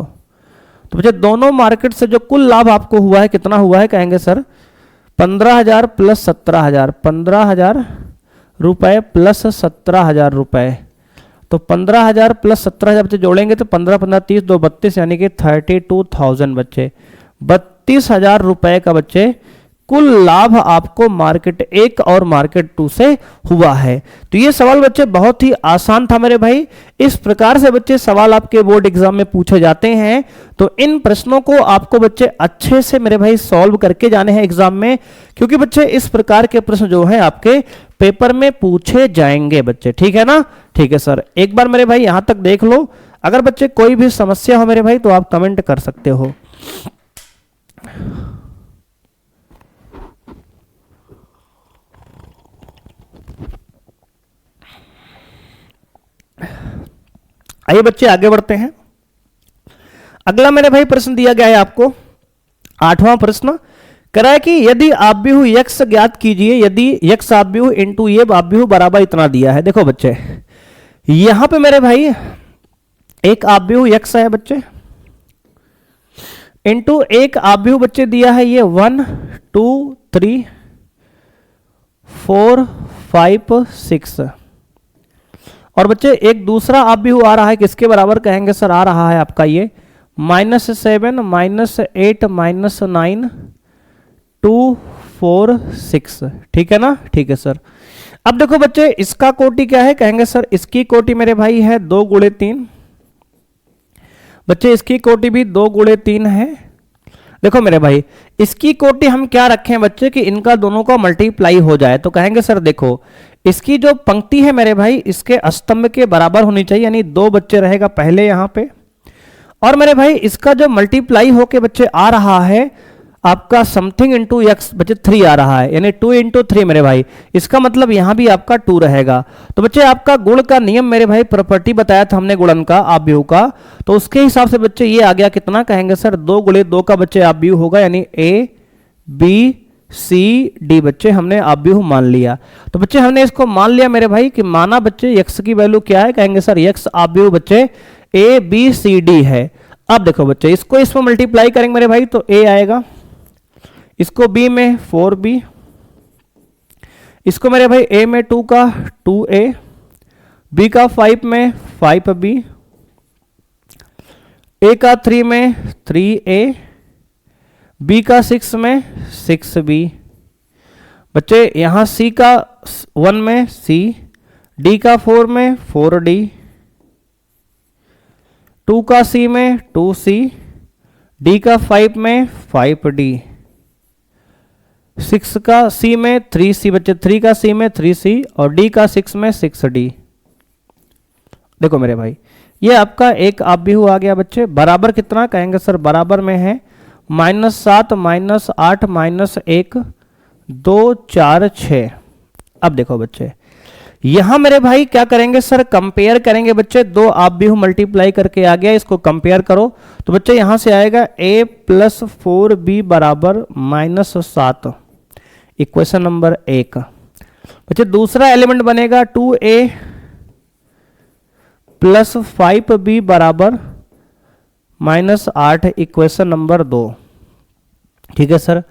तो बच्चे दोनों मार्केट से जो कुल लाभ आपको हुआ है कितना हुआ है, कहेंगे सर 15,000 प्लस 17,000, 15,000 रुपए प्लस 17,000 रुपए। तो 15,000 प्लस 17,000 बच्चे जोड़ेंगे तो 15 15 30 2 32, यानी कि 32,000 बच्चे, 32,000 रुपए का बच्चे कुल लाभ आपको मार्केट 1 और मार्केट 2 से हुआ है। तो ये सवाल बच्चे बहुत ही आसान था मेरे भाई। इस प्रकार से बच्चे सवाल आपके बोर्ड एग्जाम में पूछे जाते हैं। तो इन प्रश्नों को आपको बच्चे अच्छे से मेरे भाई सॉल्व करके जाने हैं एग्जाम में, क्योंकि बच्चे इस प्रकार के प्रश्न जो है आपके पेपर में पूछे जाएंगे बच्चे। ठीक है ना, ठीक है सर। एक बार मेरे भाई यहां तक देख लो, अगर बच्चे कोई भी समस्या हो मेरे भाई तो आप कमेंट कर सकते हो। आइए बच्चे आगे बढ़ते हैं। अगला मेरे भाई प्रश्न दिया गया है आपको 8वां प्रश्न करा है कि यदि आव्यूह यक्स ज्ञात कीजिए, यदि यक्स आव्यूह इंटू ये आव्यूह बराबर इतना दिया है। देखो बच्चे यहां पे मेरे भाई एक आव्यूह यक्स है बच्चे, इंटू एक आव्यूह बच्चे दिया है ये 1 2 3 4 5 6, और बच्चे एक दूसरा आव्यूह आ रहा है किसके बराबर, कहेंगे सर आ रहा है आपका ये -7 -8 -9 2 4 6। ठीक है ना, ठीक है सर। अब देखो बच्चे इसका कोटि क्या है, कहेंगे सर इसकी कोटि मेरे भाई है 2 गुणे 3। बच्चे इसकी कोटि भी 2 गुणे 3 है। देखो मेरे भाई इसकी कोटि हम क्या रखें बच्चे कि इनका दोनों का मल्टीप्लाई हो जाए, तो कहेंगे सर देखो इसकी जो पंक्ति है मेरे भाई इसके स्तंभ के बराबर होनी चाहिए, यानी 2 बच्चे रहेगा पहले यहां पे। और मेरे भाई इसका जो मल्टीप्लाई होके बच्चे आ रहा है आपका समथिंग इंटू एक्स बच्चे 3 आ रहा है, यानी 2 इंटू 3 मेरे भाई, इसका मतलब यहां भी आपका 2 रहेगा। तो बच्चे आपका गुण का नियम मेरे भाई प्रॉपर्टी बताया था हमने गुणन का आव्यूह का, तो उसके हिसाब से बच्चे ये आ गया कितना, कहेंगे सर 2 गुणे 2 का बच्चे आव्यूह होगा, यानी ए बी सी डी बच्चे हमने आव्यूह मान लिया। तो बच्चे हमने इसको मान लिया मेरे भाई कि माना बच्चे x की वैल्यू क्या है, कहेंगे सर x आव्यूह बच्चे ए बी सी डी है। अब देखो बच्चे इसको इसमें मल्टीप्लाई करेंगे मेरे भाई तो a आएगा, इसको b में 4b, इसको मेरे भाई a में 2 का 2a, b का 5 में 5b, a का 3 में 3a, b का 6 में 6b। बच्चे यहां c का 1 में c, d का 4 में 4d, 2 का c में 2c, d का 5 में 5d, 6 का c में 3c बच्चे 3 का c में 3c और d का 6 में 6d। देखो मेरे भाई ये आपका एक आव्यूह आ गया बच्चे, बराबर कितना, कहेंगे सर बराबर में है -7 -8 -1 2 4 6। अब देखो बच्चे यहां मेरे भाई क्या करेंगे सर, कंपेयर करेंगे बच्चे, 2 आव्यूह मल्टीप्लाई करके आ गया, इसको कंपेयर करो तो बच्चे यहां से आएगा a + 4b बराबर -7, इक्वेशन नंबर 1। बच्चे दूसरा एलिमेंट बनेगा 2a + 5b बराबर -8, इक्वेशन नंबर 2। ठीक है सर,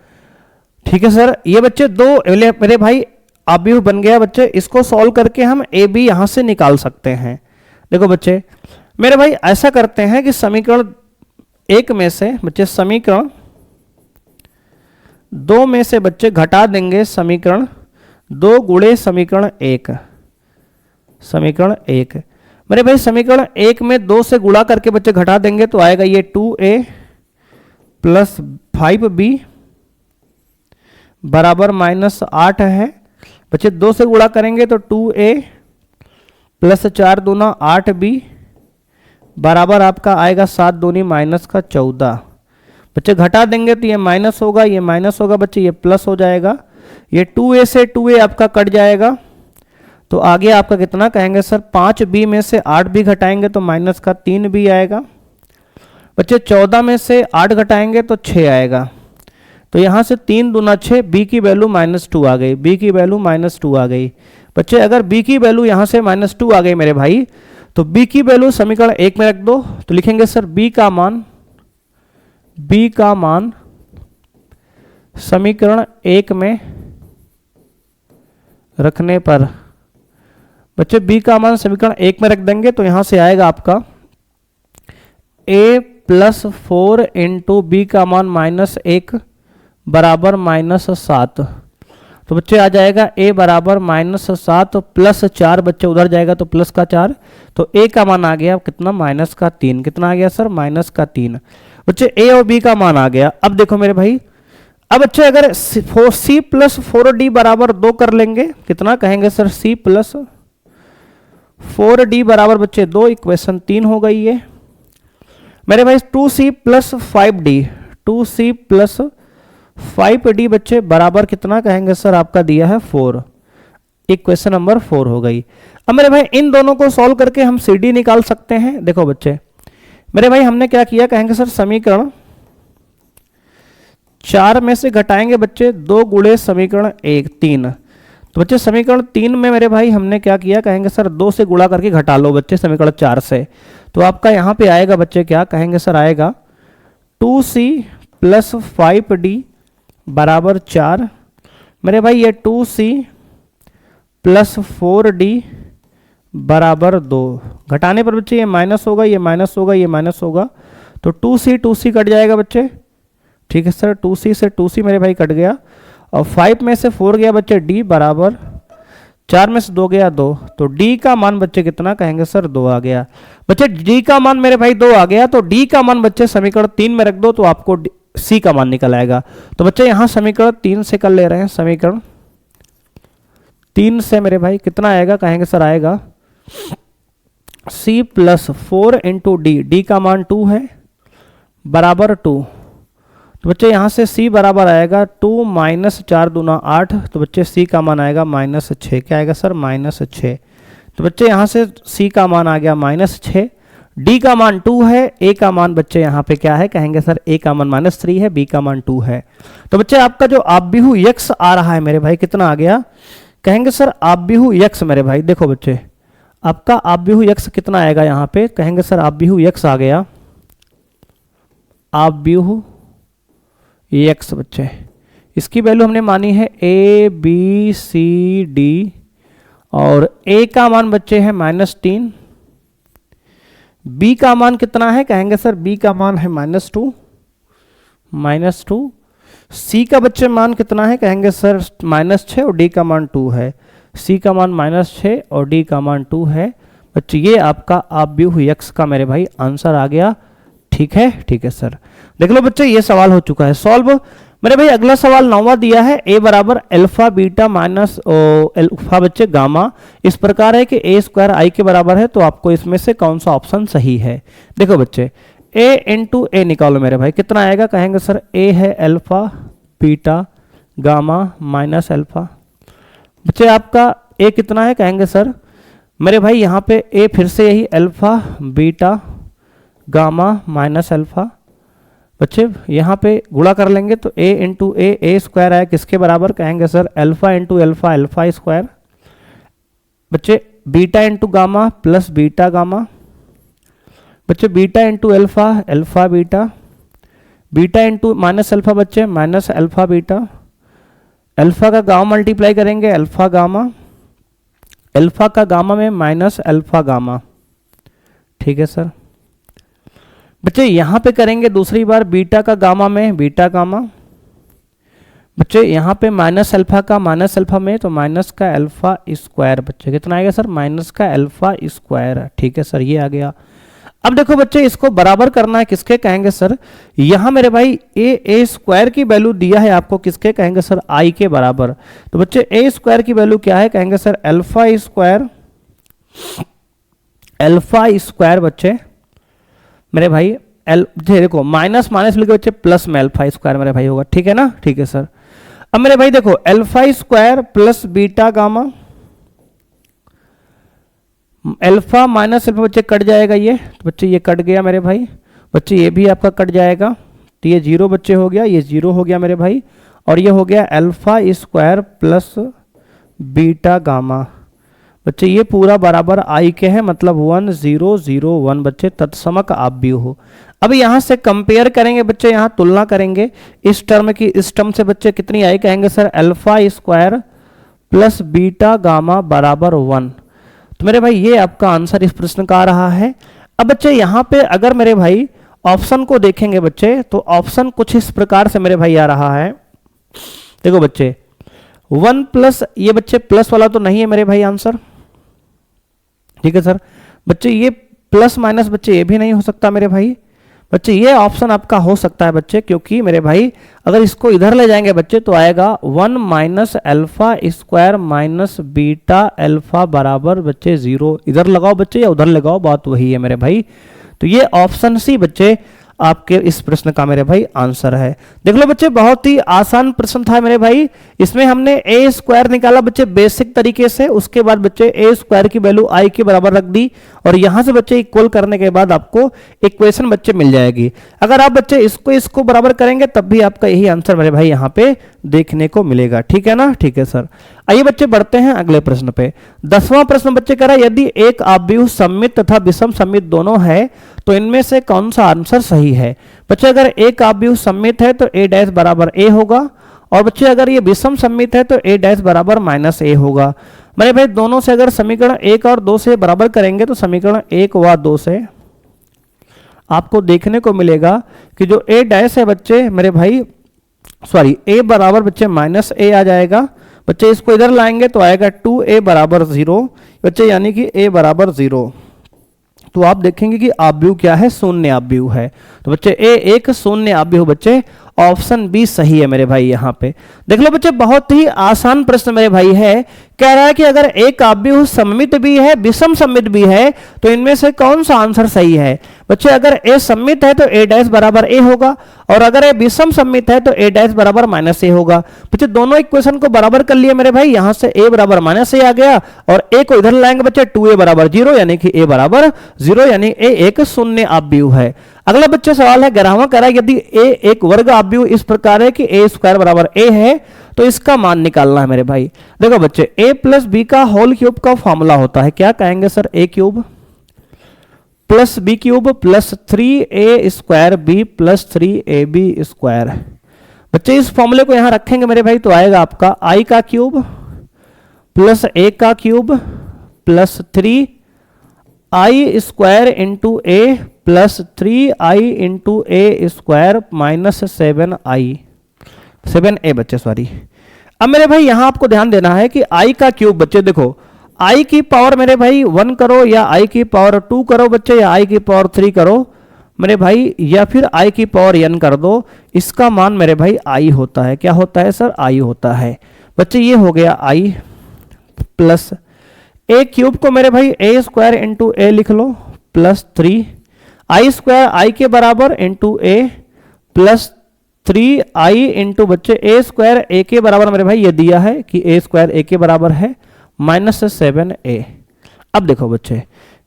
ठीक है सर। ये बच्चे 2 मेरे भाई आव्यूह बन गया बच्चे, इसको सॉल्व करके हम ए बी यहां से निकाल सकते हैं। देखो बच्चे मेरे भाई ऐसा करते हैं कि समीकरण 1 में से बच्चे समीकरण 2 में से बच्चे घटा देंगे समीकरण 2 गुणे समीकरण 1। समीकरण 1 मेरे भाई समीकरण 1 में 2 से गुणा करके बच्चे घटा देंगे तो आएगा ये 2a + 5b बराबर -8 है। बच्चे 2 से गुणा करेंगे तो 2a + 4 दूना 8b बराबर आपका आएगा 7 दूनी -14। बच्चे घटा देंगे तो ये माइनस होगा, ये माइनस होगा बच्चे, ये प्लस हो जाएगा, ये 2a से 2a आपका कट जाएगा तो आगे आपका कितना, कहेंगे सर 5b में से 8b घटाएंगे तो -3b आएगा। बच्चे 14 में से 8 घटाएंगे तो 6 आएगा, तो यहां से 3 दूना 6, b की वैल्यू -2 आ गई, b की वैल्यू -2 आ गई। बच्चे अगर b की वैल्यू यहां से -2 आ गई मेरे भाई, तो b की वैल्यू समीकरण 1 में रख दो, तो लिखेंगे सर b का मान समीकरण 1 में रखने पर, बच्चे b का मान समीकरण 1 में रख देंगे तो यहां से आएगा आपका a + 4 × b का मान -1 बराबर -7। तो बच्चे आ जाएगा a बराबर -7 + 4, बच्चे उधर जाएगा तो प्लस का 4, तो a का मान आ गया कितना, -3। कितना आ गया सर, -3। बच्चे a और b का मान आ गया। अब देखो मेरे भाई, अब बच्चे अगर c + 4d बराबर 2 कर लेंगे, कितना कहेंगे सर, c + 4d बराबर बच्चे 2, इक्वेशन 3 हो गई है मेरे भाई। 2c + 5d, 2c + 5d बच्चे बराबर कितना कहेंगे सर, आपका दिया है 4, इक्वेशन नंबर 4 हो गई। अब मेरे भाई इन दोनों को सॉल्व करके हम cd निकाल सकते हैं। देखो बच्चे मेरे भाई हमने क्या किया, कहेंगे सर समीकरण 4 में से घटाएंगे बच्चे 2 गुणे समीकरण 3। तो बच्चे समीकरण 3 में मेरे भाई हमने क्या किया, कहेंगे सर 2 से गुणा करके घटा लो बच्चे समीकरण 4 से, तो आपका यहाँ पे आएगा बच्चे क्या कहेंगे सर, आएगा 2c + 5d बराबर 4। मेरे भाई ये 2c + 4d बराबर 2, घटाने पर बच्चे ये माइनस होगा, ये माइनस होगा, ये माइनस होगा, तो 2c कट जाएगा बच्चे, ठीक है सर। 2c से 2c मेरे भाई कट गया, और 5 में से 4 गया बच्चे d बराबर 4 में से 2 गया 2, तो d का मान बच्चे कितना कहेंगे सर 2 आ गया। बच्चे d का मान मेरे भाई 2 आ गया, तो d का मान बच्चे समीकरण 3 में रख दो तो आपको c का मान निकल आएगा। तो बच्चे यहां समीकरण 3 से कर ले रहे हैं, समीकरण 3 से मेरे भाई कितना आएगा कहेंगे सर, आएगा c प्लस 4 इंटू डी का मान 2 है बराबर 2। तो बच्चे यहाँ से c बराबर आएगा 2 माइनस 4 दूना 8, तो बच्चे c का मान आएगा -6। क्या आएगा सर -6। तो बच्चे यहाँ से c का मान आ गया -6, d का मान 2 है, a का मान बच्चे यहाँ पे क्या है कहेंगे सर, a का मान -3 है, b का मान 2 है। तो बच्चे आपका जो आव्यूह x आ रहा है मेरे भाई कितना आ गया कहेंगे सर, आव्यूह x मेरे भाई देखो बच्चे आपका आव्यूह x कितना आएगा यहाँ पे कहेंगे सर, आव्यूह x आ गया आव्यूह x बच्चे, इसकी वैल्यू हमने मानी है a b c d, और a का मान बच्चे है -3, b का मान कितना है कहेंगे सर, b का मान है -2, c का बच्चे मान कितना है कहेंगे सर -6, और d का मान 2 है। c का मान -6 और d का मान 2 है बच्चे, ये आपका आव्यूह x का मेरे भाई आंसर आ गया। ठीक है सर। देख लो बच्चे ये सवाल हो चुका है सॉल्व। मेरे भाई अगला सवाल 9वां दिया है, a बराबर अल्फा बीटा माइनस अल्फा बच्चे गामा इस प्रकार है कि a स्क्वायर i के बराबर है, तो आपको इसमें से कौन सा ऑप्शन सही है। देखो बच्चे a इंटू ए निकालो मेरे भाई, कितना आएगा कहेंगे सर, a है alpha beta gamma minus alpha. बच्चे आपका a कितना है कहेंगे सर, मेरे भाई यहाँ पे a फिर से यही alpha beta gamma minus alpha. बच्चे यहाँ पे गुणा कर लेंगे तो a इंटू ए स्क्वायर आया किसके बराबर कहेंगे sir, alpha into alpha alpha square. बच्चे beta into gamma plus beta gamma. बच्चे beta into alpha alpha beta, beta into minus alpha बच्चे माइनस अल्फा बीटा, अल्फा का गामा मल्टीप्लाई करेंगे alpha gamma, alpha का गामा में minus alpha gamma. ठीक है sir. बच्चे यहाँ पे करेंगे दूसरी बार बीटा का गामा में बीटा गामा। बच्चे यहाँ पे माइनस अल्फा का माइनस अल्फा में, तो माइनस का अल्फा स्क्वायर। बच्चे कितना आएगा सर, माइनस का अल्फा स्क्वायर। ठीक है सर, ये आ गया। अब देखो बच्चे इसको बराबर करना है किसके कहेंगे सर, यहाँ मेरे भाई ए स्क्वायर की वैल्यू दिया है आपको किसके कहेंगे सर, आई के बराबर। तो बच्चे ए स्क्वायर की वैल्यू क्या है कहेंगे sir, alpha square, alpha square बच्चे मेरे भाई देखो माइनस माइनस लिखे बच्चे प्लस में अल्फा स्क्वायर मेरे भाई होगा। ठीक है ना, ठीक है सर। अब मेरे भाई देखो alpha square plus beta gamma, alpha minus alpha बच्चे कट जाएगा ये, तो बच्चे ये कट गया मेरे भाई। बच्चे ये भी आपका कट जाएगा, तो ये 0 बच्चे हो गया, ये 0 हो गया मेरे भाई, और ये हो गया alpha square plus beta gamma. बच्चे ये पूरा बराबर आई के है, मतलब 1 0 0 1 बच्चे तत्समक आव्यूह हो। अब यहाँ से कंपेयर करेंगे बच्चे, यहाँ तुलना करेंगे इस टर्म की इस टर्म से। बच्चे कितनी आई कहेंगे sir, alpha square plus beta gamma बराबर 1। तो मेरे भाई ये आपका आंसर इस प्रश्न का आ रहा है। अब बच्चे यहाँ पे अगर मेरे भाई ऑप्शन को देखेंगे बच्चे, तो ऑप्शन कुछ इस प्रकार से मेरे भाई आ रहा है। देखो बच्चे 1 प्लस, ये बच्चे प्लस वाला तो नहीं है मेरे भाई आंसर। ठीक है सर। बच्चे ये प्लस माइनस बच्चे ये भी नहीं हो सकता मेरे भाई। बच्चे ये ऑप्शन आपका हो सकता है बच्चे, क्योंकि मेरे भाई अगर इसको इधर ले जाएंगे बच्चे तो आएगा 1 minus alpha square minus beta alpha बराबर बच्चे 0। इधर लगाओ बच्चे या उधर लगाओ, बात वही है मेरे भाई। तो ये ऑप्शन सी बच्चे आपके इस प्रश्न का मेरे भाई आंसर है। देख लो बच्चे बहुत ही आसान प्रश्न था मेरे भाई। इसमें हमने ए स्क्वायर निकाला बच्चे बेसिक तरीके से, उसके बाद बच्चे ए स्क्वायर की वैल्यू आई के बराबर रख दी, और यहां से बच्चे इक्वल करने के बाद आपको इक्वेशन बच्चे मिल जाएगी। अगर आप बच्चे इसको बराबर करेंगे तब भी आपका यही आंसर मेरे भाई यहाँ पे देखने को मिलेगा। ठीक है ना, ठीक है सर। आइए बच्चे बढ़ते हैं अगले प्रश्न पे। 10वां प्रश्न बच्चे कह रहा है, यदि एक आव्यूह सममित तथा विषम सममित दोनों है तो इनमें से कौन सा आंसर सही है। बच्चे अगर एक आव्यूह सममित है तो a डैश बराबर a होगा, और बच्चे अगर ये विषम सममित है तो a डैश बराबर माइनस a होगा। मेरे भाई दोनों से अगर समीकरण 1 और 2 से बराबर करेंगे तो समीकरण 1 व 2 से आपको देखने को मिलेगा कि जो a डैश है बच्चे मेरे भाई, सॉरी a बराबर बच्चे माइनस a आ जाएगा बच्चे, इसको इधर लाएंगे तो आएगा 2a बराबर 0 बच्चे, यानी कि a बराबर 0। तो आप देखेंगे कि आव्यूह क्या है, शून्य आव्यूह है। तो बच्चे a एक शून्य आव्यूह बच्चे, ऑप्शन बी सही है मेरे भाई। यहाँ पे देख लो बच्चे, बहुत ही आसान प्रश्न मेरे भाई है। कह रहा है कि अगर एक आव्यूह सममित भी है विषम सममित भी है तो इनमें से कौन सा आंसर सही है। बच्चे अगर a सममित है तो a डैश बराबर a होगा, और अगर a विषम सममित है तो a डैश बराबर माइनस a होगा। बच्चे दोनों इक्वेशन को बराबर कर लिए मेरे भाई, यहां से a बराबर माइनस a आ गया और a को इधर लाएंगे बच्चे 2a बराबर 0, यानी कि a बराबर 0, यानी a एक शून्य आव्यूह है। अगला बच्चे सवाल है 11वां, कह रहा है यदि a एक वर्ग आव्यूह इस प्रकार है कि a स्क्वायर बराबर a है तो इसका मान निकालना है मेरे भाई। देखो बच्चे a प्लस बी का होल क्यूब का फॉर्मूला होता है, क्या कहेंगे sir, a cube plus B cube plus 3a square B plus 3ab square. बच्चे इस फॉर्मूले को यहां रखेंगे मेरे भाई तो आएगा आपका i का क्यूब प्लस a का cube plus 3i square into a plus 3i into a square minus 7a बच्चे, सॉरी। अब मेरे भाई यहां आपको ध्यान देना है कि i का क्यूब बच्चे, देखो i की पावर मेरे भाई 1 करो या i की पावर 2 करो बच्चे, या i की पावर 3 करो मेरे भाई, या फिर i की पावर n कर दो, इसका मान मेरे भाई i होता है। क्या होता है सर, i होता है बच्चे। ये हो गया i प्लस a क्यूब को मेरे भाई a स्क्वायर इंटू a लिख लो प्लस 3i स्क्वायर i के बराबर into a plus 3i into बच्चे a स्क्वायर a के बराबर मेरे भाई, ये दिया है कि a स्क्वायर a के बराबर है माइनस 7a। अब देखो बच्चे,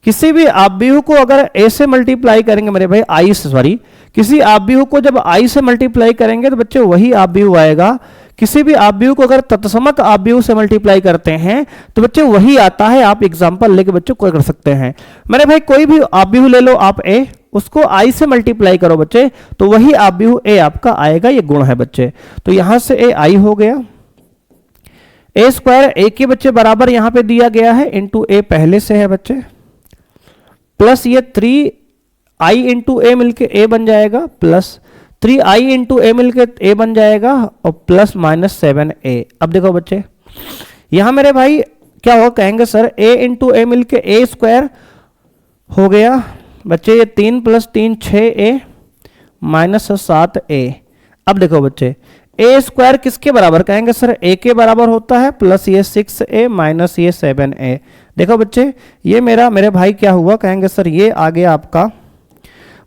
किसी भी आव्यूह को अगर a से मल्टीप्लाई करेंगे मेरे भाई, i से, सॉरी, किसी आव्यूह को जब i से मल्टीप्लाई करेंगे तो बच्चे वही आव्यूह आएगा। किसी भी आव्यूह को अगर तत्समक आव्यूह से मल्टीप्लाई करते हैं तो बच्चे वही आता है। आप एग्जांपल लेके बच्चों को कर सकते हैं मेरे भाई, कोई भी आव्यूह ले लो आप a, उसको i से मल्टीप्लाई करो बच्चे तो वही आव्यूह a आपका आएगा, ये गुण है बच्चे। तो यहां से a i हो गया, a स्क्वायर a के बच्चे बराबर यहां पे दिया गया है इंटू a पहले से है बच्चे, प्लस ये 3i इंटू a मिलके a बन जाएगा, प्लस 3i इंटू a मिलके a बन जाएगा और प्लस माइनस 7a। अब देखो बच्चे यहां मेरे भाई क्या होगा, कहेंगे सर a इंटू a मिलके a स्क्वायर हो गया बच्चे, ये 3 प्लस 3 6a माइनस 7a। अब देखो बच्चे a स्क्वायर किसके बराबर, कहेंगे सर a के बराबर होता है, प्लस ये 6a माइनस ये 7a। देखो बच्चे ये मेरे भाई क्या हुआ, कहेंगे सर ये आ गया आपका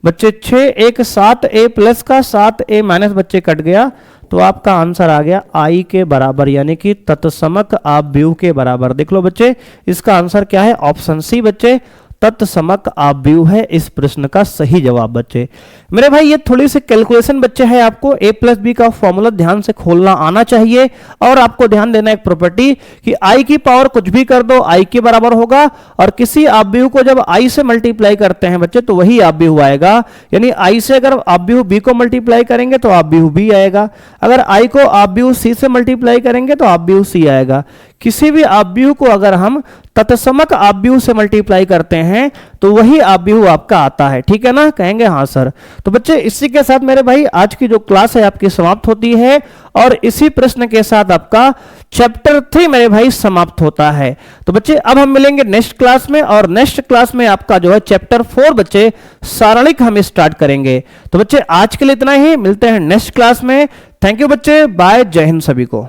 बच्चे 6 1 7a प्लस का 7a माइनस बच्चे कट गया, तो आपका आंसर आ गया i के बराबर, यानी कि तत्समक आव्यूह के बराबर। देख लो बच्चे इसका आंसर क्या है, ऑप्शन सी बच्चे, तत्समक आव्यूह है इस प्रश्न का सही जवाब बच्चे। मेरे भाई ये थोड़ी सी कैलकुलेशन बच्चे है, आपको a प्लस बी का फॉर्मूला ध्यान से खोलना आना चाहिए, और आपको ध्यान देना एक प्रॉपर्टी कि i की पावर कुछ भी कर दो i के बराबर होगा, और किसी आव्यूह को जब i से मल्टीप्लाई करते हैं बच्चे तो वही आव्यूह आएगा। यानी i से अगर आव्यूह b को मल्टीप्लाई करेंगे तो आव्यूह b आएगा, अगर i को आव्यूह c से मल्टीप्लाई करेंगे तो आव्यूह c आएगा। किसी भी आव्यूह को अगर हम तत्समक आव्यूह से मल्टीप्लाई करते हैं तो वही आव्यूह आपका आता है, ठीक है ना, कहेंगे हाँ सर। तो बच्चे इसी के साथ मेरे भाई आज की जो क्लास है आपकी समाप्त होती है, और इसी प्रश्न के साथ आपका चैप्टर 3 मेरे भाई समाप्त होता है। तो बच्चे अब हम मिलेंगे नेक्स्ट क्लास में, और नेक्स्ट क्लास में आपका जो है चैप्टर 4 बच्चे सारणिक हम स्टार्ट करेंगे। तो बच्चे आज के लिए इतना ही, मिलते हैं नेक्स्ट क्लास में। थैंक यू बच्चे, बाय, जय हिंद सभी को।